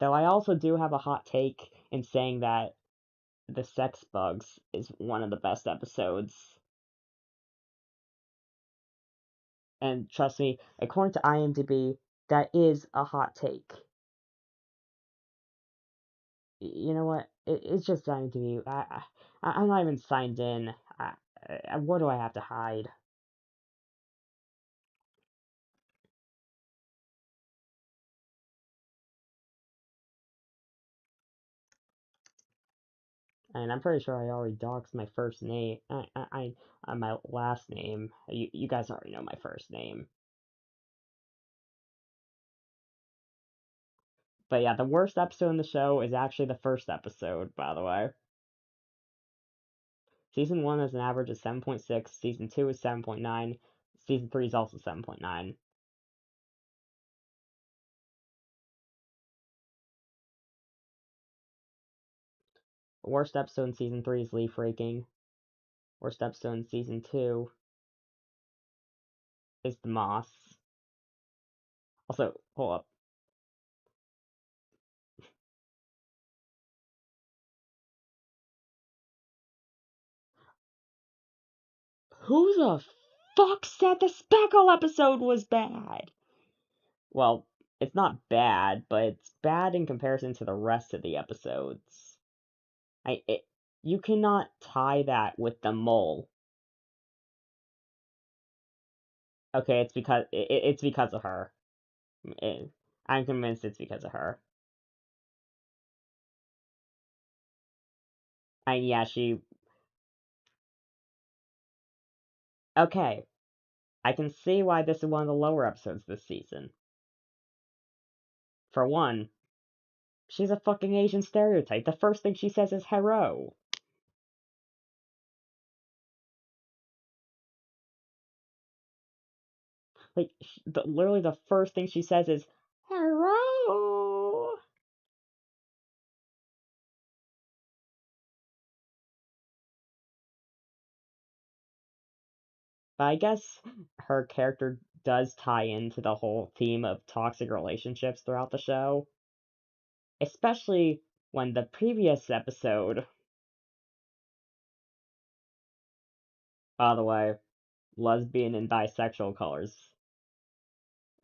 A: Though I also do have a hot take in saying that the sex bugs is one of the best episodes. And trust me, according to IMDb, that is a hot take. You know what? It's just IMDb. I'm not even signed in. What do I have to hide? And I'm pretty sure I already doxed my first name. My last name. You guys already know my first name. But yeah, the worst episode in the show is actually the first episode, by the way. Season 1 has an average of 7.6, Season 2 is 7.9, Season 3 is also 7.9. The worst episode in Season 3 is Leaf Raking. Worst episode in Season 2 is The Moss. Also, hold up. Who the fuck said the Speckle episode was bad? Well, it's not bad, but it's bad in comparison to the rest of the episodes. You cannot tie that with the mole. Okay, it's because of her. I'm convinced it's because of her. And yeah, she. Okay, I can see why this is one of the lower episodes this season. For one, she's a fucking Asian stereotype. The first thing she says is hello. Like, literally the first thing she says is, "Hello." But I guess her character does tie into the whole theme of toxic relationships throughout the show, especially when the previous episode, by the way, lesbian and bisexual colors.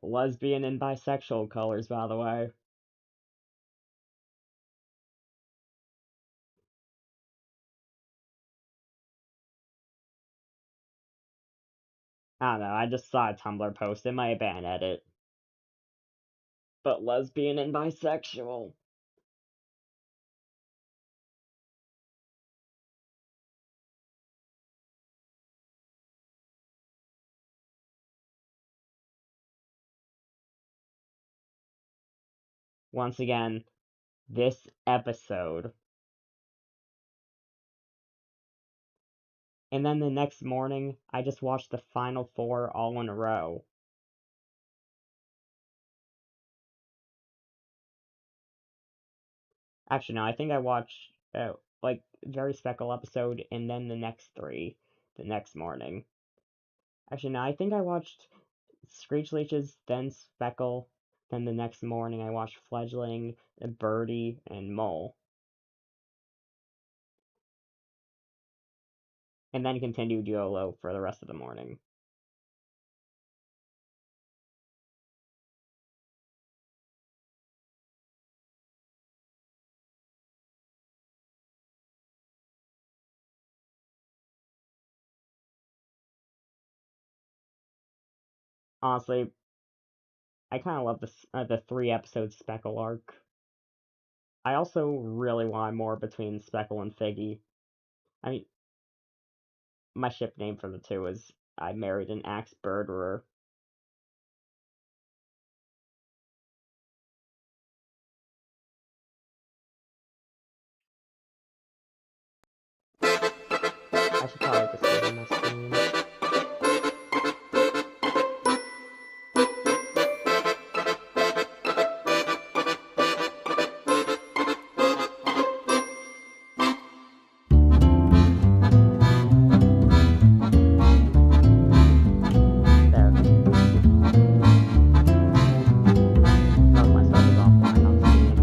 A: Lesbian and bisexual colors, by the way. I don't know, I just saw a Tumblr post, it might have been an edit. But lesbian and bisexual. Once again, this episode. And then the next morning, I just watched the final four all in a row. Actually, no, I think I watched, like, Very Speckle episode and then the next three the next morning. Actually, no, I think I watched Screech Leeches, then Speckle, then the next morning I watched Fledgling, and Bertie, and Mole. And then continued YOLO for the rest of the morning. Honestly, I kind of love the 3 episode Speckle arc. I also really want more between Speckle and Figgy. I mean, my ship name for the two is I married an axe birderer. I should probably disable my screen. There. Note myself is offline on Steam.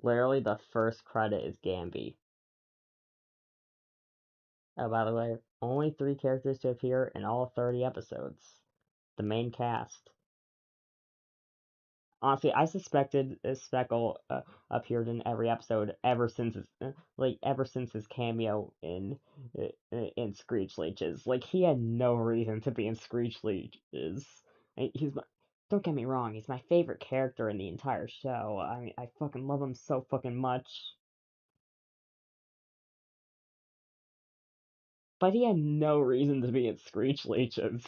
A: Literally, the first credit is Gamby. Oh, by the way, only 3 characters to appear in all 30 episodes. The main cast. Honestly, I suspected Speckle appeared in every episode ever since his cameo in Screech Leeches. Like, he had no reason to be in Screech Leeches. He's my, don't get me wrong, he's my favorite character in the entire show. I mean, I fucking love him so fucking much. But he had no reason to be in Screech Leeches.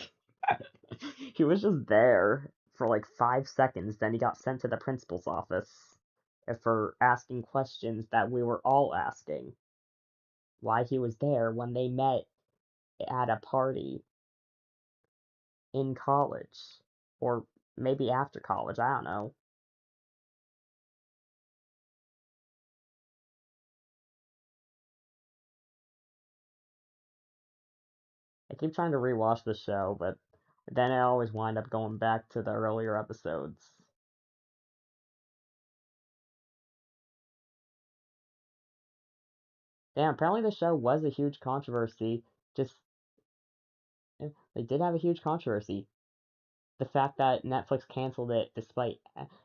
A: He was just there for like 5 seconds, then he got sent to the principal's office for asking questions that we were all asking. Why he was there when they met at a party in college. Or maybe after college, I don't know. I keep trying to rewatch the show, but then I always wind up going back to the earlier episodes. Damn, apparently the show was a huge controversy. Just, they did have a huge controversy. The fact that Netflix canceled it despite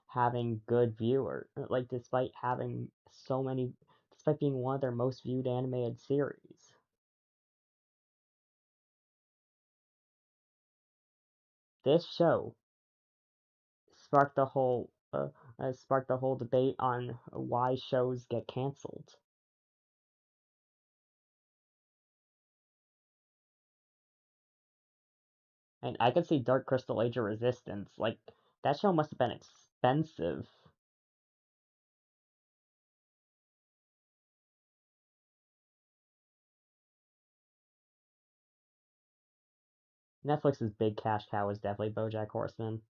A: having good viewer, like despite having so many, despite being one of their most viewed animated series. This show sparked the whole debate on why shows get canceled. And I could see Dark Crystal Age of Resistance. Like, that show must have been expensive. Netflix's big cash cow was definitely BoJack Horseman.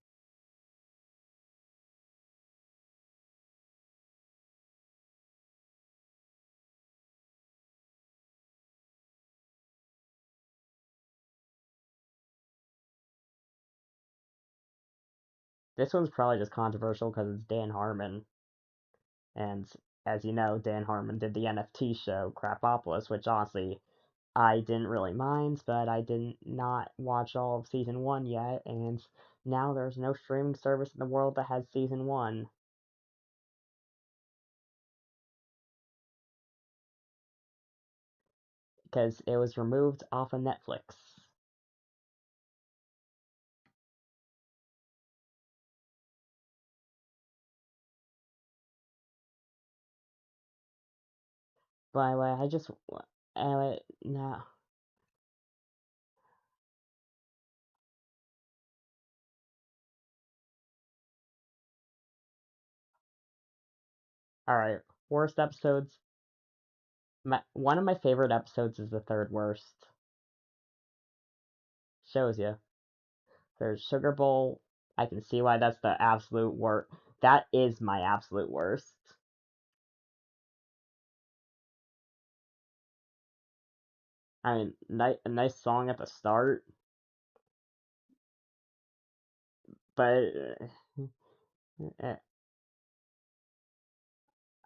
A: This one's probably just controversial because it's Dan Harmon. And as you know, Dan Harmon did the NFT show Crapopolis, which honestly I didn't really mind, but I did not watch all of season 1 yet, and now there's no streaming service in the world that has season 1. Because it was removed off of Netflix. By the way, I just. No. Alright, worst episodes. One of my favorite episodes is the third worst. Shows you. There's Sugar Bowl. I can see why that's the absolute worst. That is my absolute worst. I mean, a nice song at the start, but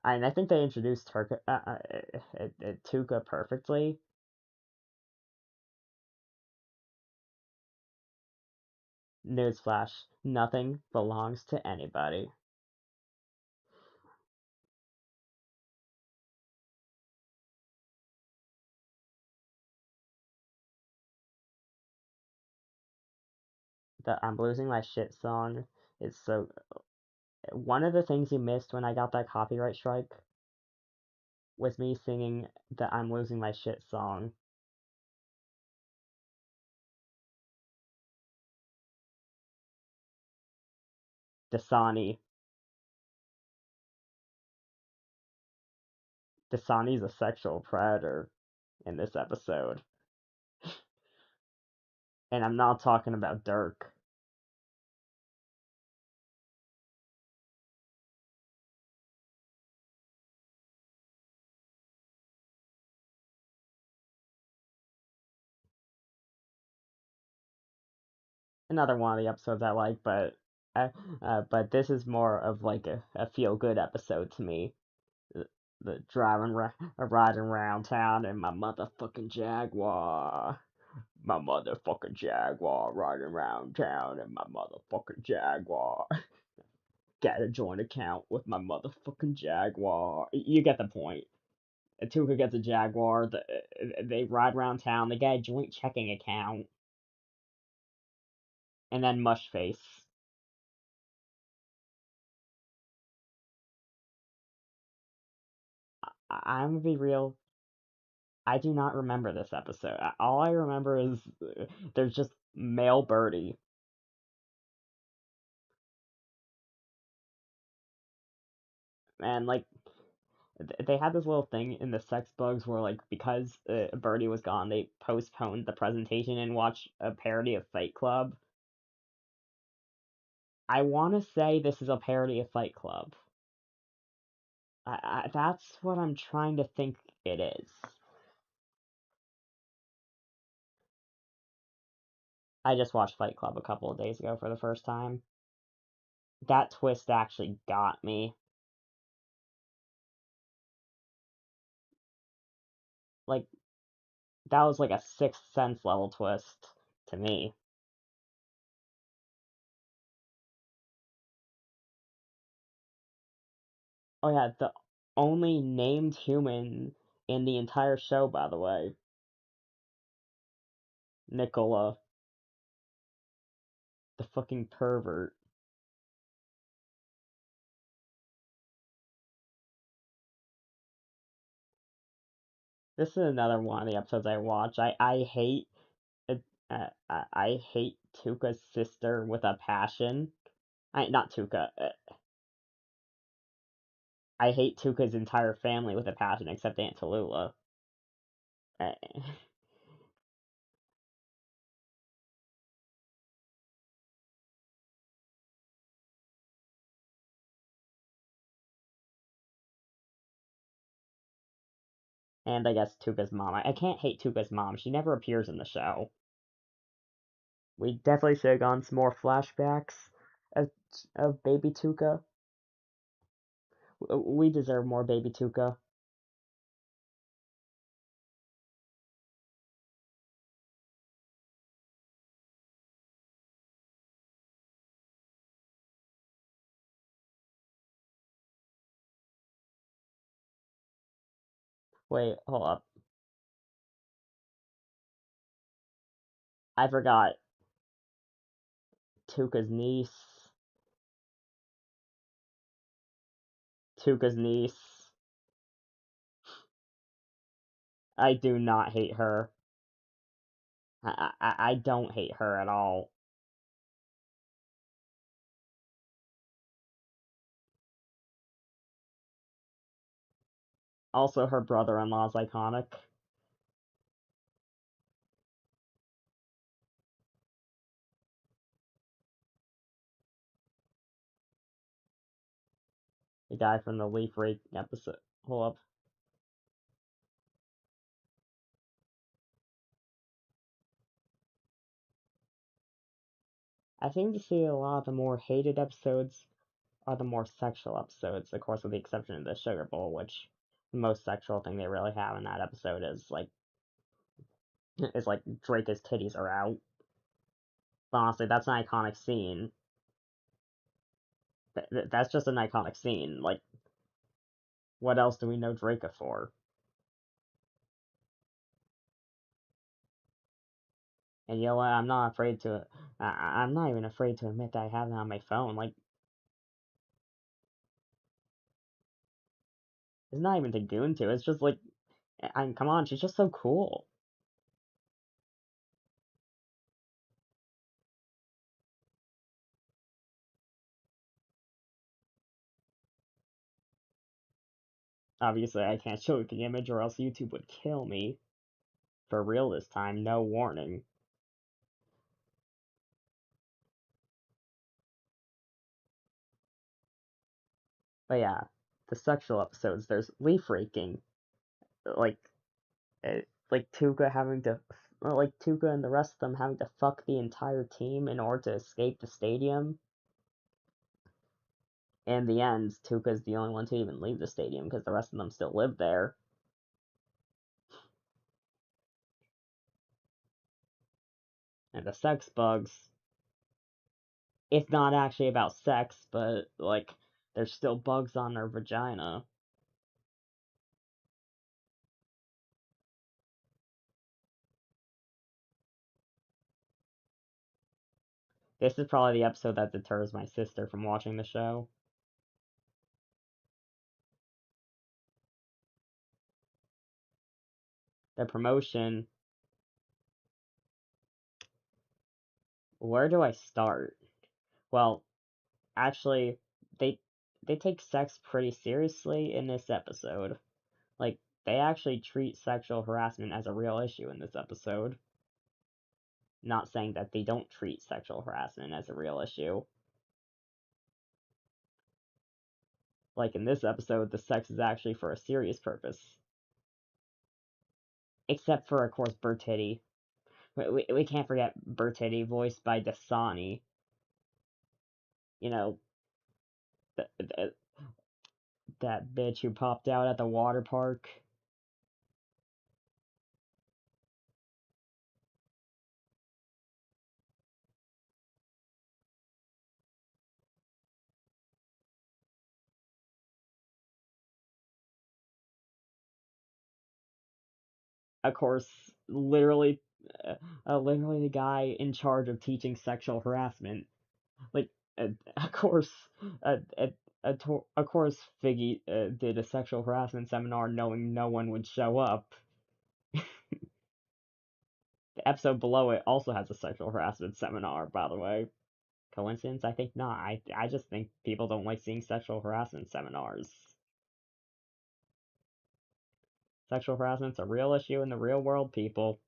A: I think they introduced Tuca perfectly. Newsflash: nothing belongs to anybody. The "I'm Losing My Shit" song is so. One of the things you missed when I got that copyright strike was me singing the "I'm Losing My Shit" song. Dasani. Dasani's a sexual predator in this episode. And I'm not talking about Dirk. Another one of the episodes I like, but this is more of like a feel good episode to me. The riding around town in my motherfucking Jaguar. My motherfucking Jaguar riding around town in my motherfucking Jaguar. Got a joint account with my motherfucking Jaguar. You get the point. Tuca gets a Jaguar. They ride around town. They get a joint checking account. And then Mushface. I'm gonna be real. I do not remember this episode. All I remember is there's just male Bertie. And like they had this little thing in the sex bugs where like because Bertie was gone, they postponed the presentation and watched a parody of Fight Club. I want to say this is a parody of Fight Club. That's what I'm trying to think it is. I just watched Fight Club a couple of days ago for the first time. That twist actually got me. Like, that was like a Sixth Sense level twist to me. Oh yeah, the only named human in the entire show, by the way. Nicola, the fucking pervert. This is another one of the episodes I watch. I hate I hate Tuca's sister with a passion. Not Tuca. I hate Tuca's entire family with a passion, except Aunt Tallulah. Uh, and I guess Tuca's mom. I can't hate Tuca's mom. She never appears in the show. We definitely should have gone some more flashbacks of, of baby Tuca. We deserve more baby Tuca. Wait, hold up. I forgot Tuca's niece. Tuca's niece. I do not hate her. I don't hate her at all. Also, her brother-in-law is iconic. The guy from the Leaf Rake episode. Hold up. I seem to see a lot of the more hated episodes are the more sexual episodes, of course, with the exception of the Sugar Bowl, which the most sexual thing they really have in that episode is like Drake's titties are out. But honestly, that's an iconic scene. That's just an iconic scene. Like, what else do we know Drake for? And you know what? I'm not afraid to. I'm not even afraid to admit that I have it on my phone. Like, it's not even to goon to. It's just like, come on, she's just so cool. Obviously, I can't show you the image, or else YouTube would kill me. For real this time, no warning. But yeah, the sexual episodes. There's leaf raking, like, like Tuca having to, like Tuca and the rest of them having to fuck the entire team in order to escape the stadium. In the end, Tuca's the only one to even leave the stadium because the rest of them still live there. And the sex bugs, it's not actually about sex, but like there's still bugs on their vagina. This is probably the episode that deters my sister from watching the show. The promotion. Where do I start? Well, actually, they they take sex pretty seriously in this episode. Like, they actually treat sexual harassment as a real issue in this episode. Not saying that they don't treat sexual harassment as a real issue. Like in this episode, the sex is actually for a serious purpose. Except for, of course, Bertie. We can't forget Bertie, voiced by Dasani. You know, th- th- that bitch who popped out at the water park. Of course, literally the guy in charge of teaching sexual harassment. Like, of course, of course, Figgy did a sexual harassment seminar knowing no one would show up. The episode below it also has a sexual harassment seminar, by the way. Coincidence? I think not. I just think people don't like seeing sexual harassment seminars. Sexual harassment's a real issue in the real world, people.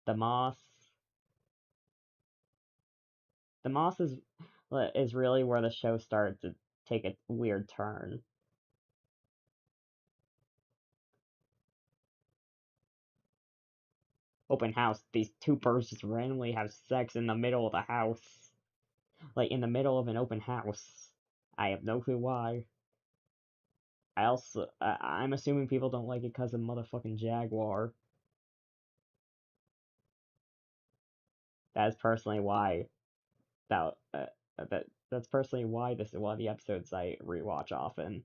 A: The Moss. The Moss is really where the show started to take a weird turn. Open house. These two birds just randomly have sex in the middle of the house. Like, in the middle of an open house. I have no clue why. I'm assuming people don't like it because of motherfucking Jaguar. That's personally why that that's personally why this is one of the episodes I rewatch often.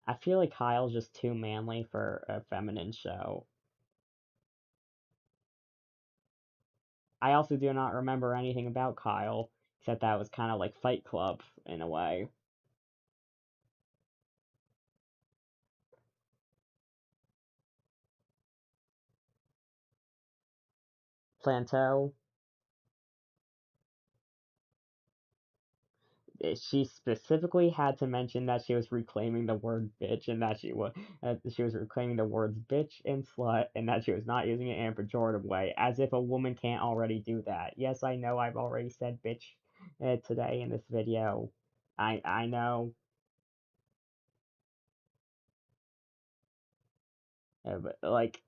A: I feel like Kyle's just too manly for a feminine show. I also do not remember anything about Kyle, except that it was kind of like Fight Club in a way. Planteau, she specifically had to mention that she was reclaiming the word bitch and that she was reclaiming the words bitch and slut and that she was not using it in a pejorative way, as if a woman can't already do that. Yes, I know I've already said bitch today in this video. I know, but like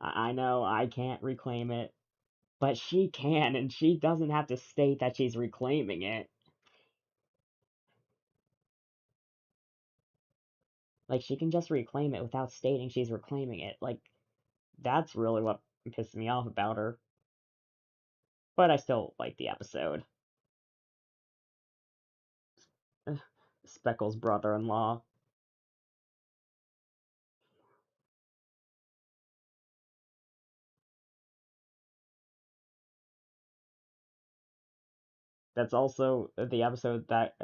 A: I know I can't reclaim it, but she can, and she doesn't have to state that she's reclaiming it. Like, she can just reclaim it without stating she's reclaiming it. Like, that's really what pissed me off about her. But I still like the episode. Speckle's brother-in-law. That's also the episode that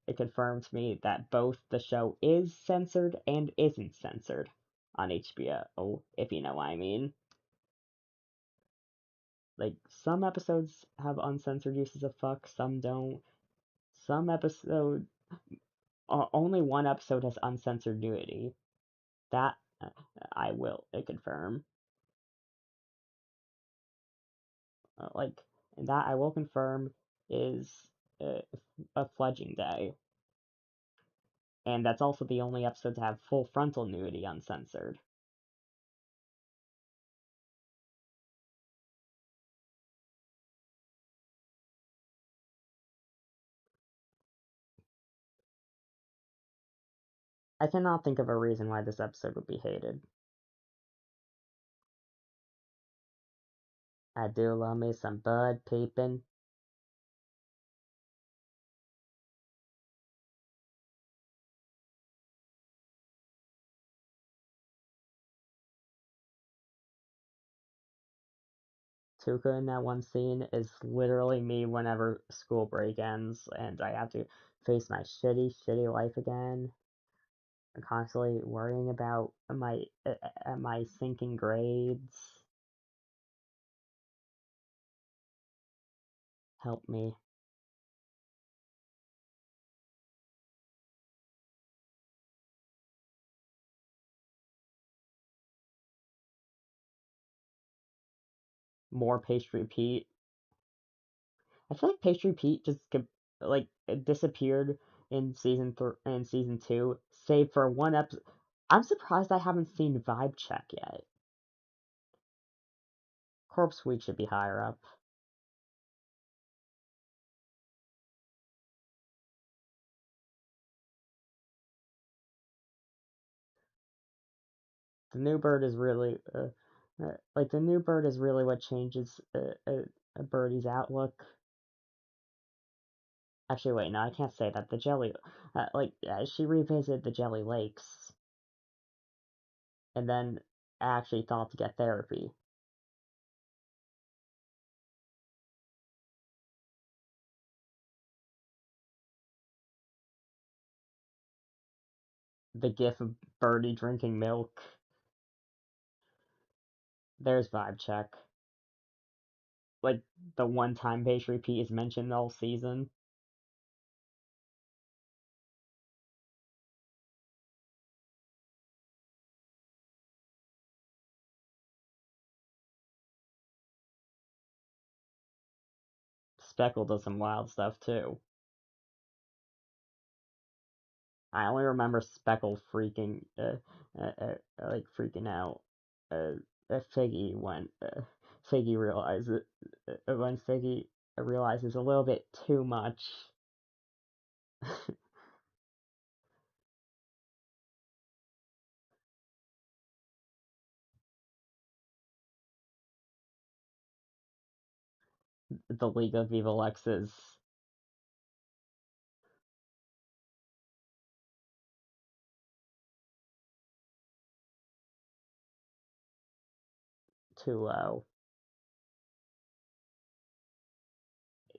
A: it confirmed to me that both the show is censored and isn't censored on HBO, if you know what I mean. Like, some episodes have uncensored uses of fuck, some don't. Some episode, only one episode has uncensored nudity. That I will confirm. Like, that I will confirm is a Fledging Day. And that's also the only episode to have full frontal nudity uncensored. I cannot think of a reason why this episode would be hated. I do love me some bud peeping. Tuca in that one scene is literally me whenever school break ends and I have to face my shitty life again. I'm constantly worrying about my sinking grades. Help me. More Pastry Pete. I feel like Pastry Pete just like disappeared in season 2, save for one episode. I'm surprised I haven't seen Vibe Check yet. Corpse Week should be higher up. The new bird is really like the new bird is really what changes Birdie's outlook. Actually, wait, no, I can't say that. The jelly, she revisited the Jelly Lakes, and then actually thought to get therapy. The gif of Bertie drinking milk. There's vibe check. Like, the one time page repeat is mentioned all season. Speckle does some wild stuff too. I only remember Speckle freaking, like freaking out, Figgy when, Figgy realizes, when Figgy realizes a little bit too much. The League of Evil Exes. Too low.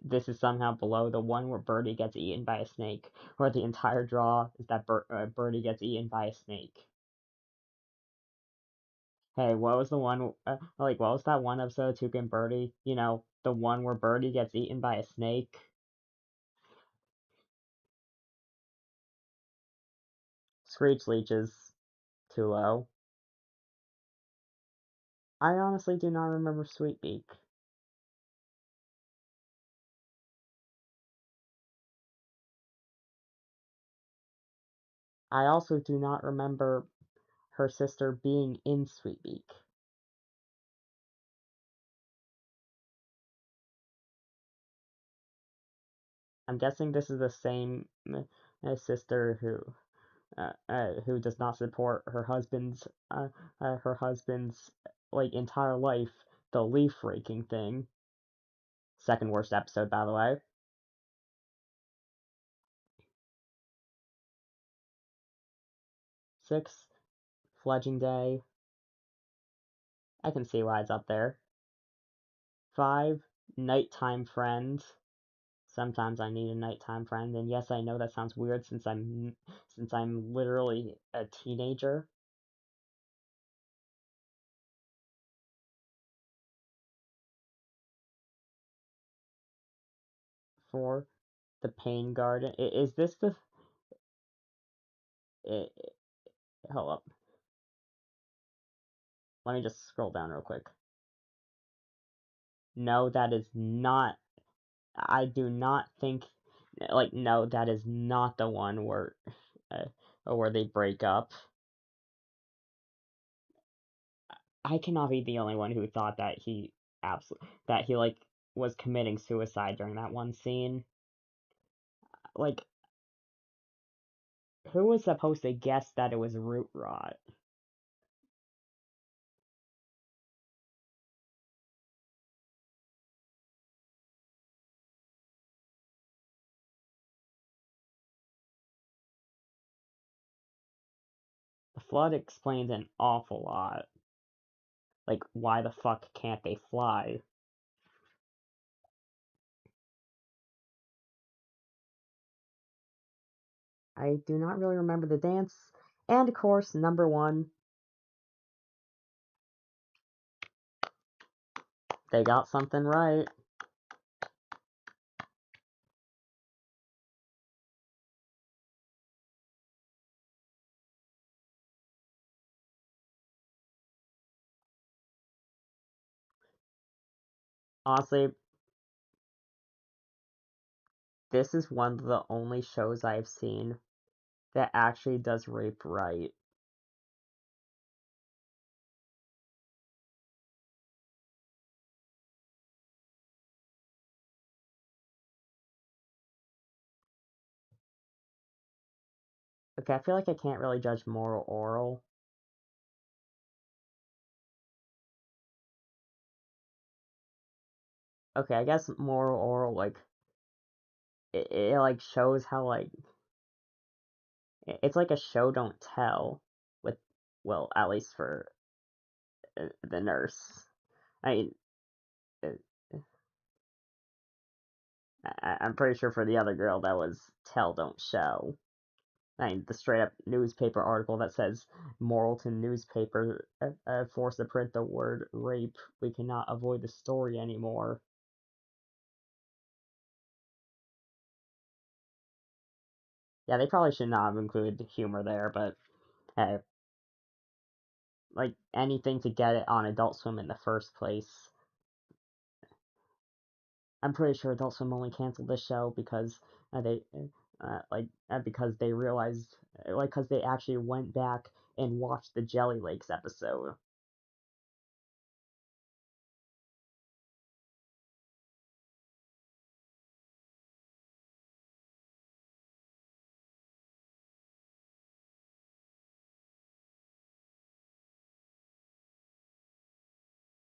A: This is somehow below the one where Bertie gets eaten by a snake, where the entire draw is that Bertie gets eaten by a snake. Hey, what was the one, what was that one episode of Tuca and Bertie? You know, the one where Bertie gets eaten by a snake? Screech Leeches. Too low. I honestly do not remember Sweetbeak. I also do not remember her sister being in Sweetbeak. I'm guessing this is the same sister who does not support her husband's like entire life, the leaf raking thing. Second worst episode, by the way. Six, Fledging Day. I can see why it's up there. 5, Nighttime Friend. Sometimes I need a nighttime friend, and yes, I know that sounds weird since I'm literally a teenager. 4, The Pain Garden. Is this the? Hold up. Let me just scroll down real quick. No, that is not. I do not think. Like, no, that is not the one where they break up. I cannot be the only one who thought that he like was committing suicide during that one scene. Like, who was supposed to guess that it was root rot? The flood explains an awful lot. Like, why the fuck can't they fly? I do not really remember the dance. And of course, number 1. They got something right. Honestly, this is one of the only shows I've seen that actually does rape right. Okay, I feel like I can't really judge moral oral. Okay, I guess moral oral, like, it like shows how, like, it's like a show don't tell with, well, at least for the nurse. I mean, I'm pretty sure for the other girl that was tell don't show. the straight up newspaper article that says Morrilton newspaper forced to print the word rape. We cannot avoid the story anymore. Yeah, they probably should not have included the humor there, but hey, like anything to get it on Adult Swim in the first place. I'm pretty sure Adult Swim only canceled this show because because they realized because they actually went back and watched the Jelly Lakes episode.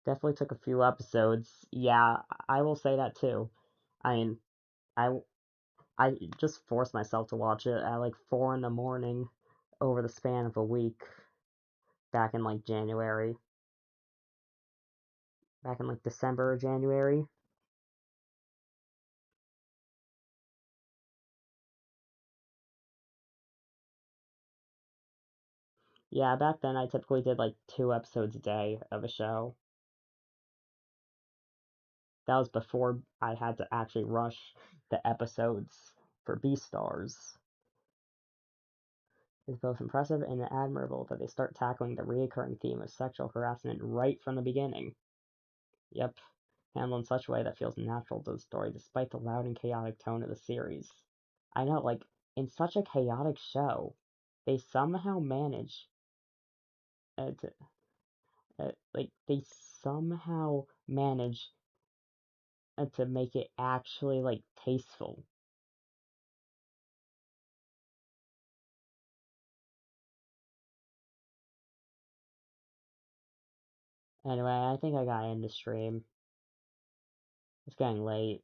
A: Definitely took a few episodes. Yeah, I will say that too. I mean, I I just forced myself to watch it at like 4 in the morning over the span of a week back in like January. Back in like December or January. Yeah, back then I typically did like 2 episodes a day of a show. That was before I had to actually rush the episodes for Beastars. It's both impressive and admirable that they start tackling the recurring theme of sexual harassment right from the beginning. Yep, handled in such a way that feels natural to the story despite the loud and chaotic tone of the series. I know, like, in such a chaotic show, they somehow manage to, they somehow manage to make it actually, like, tasteful. Anyway, I think I gotta end the stream. It's getting late.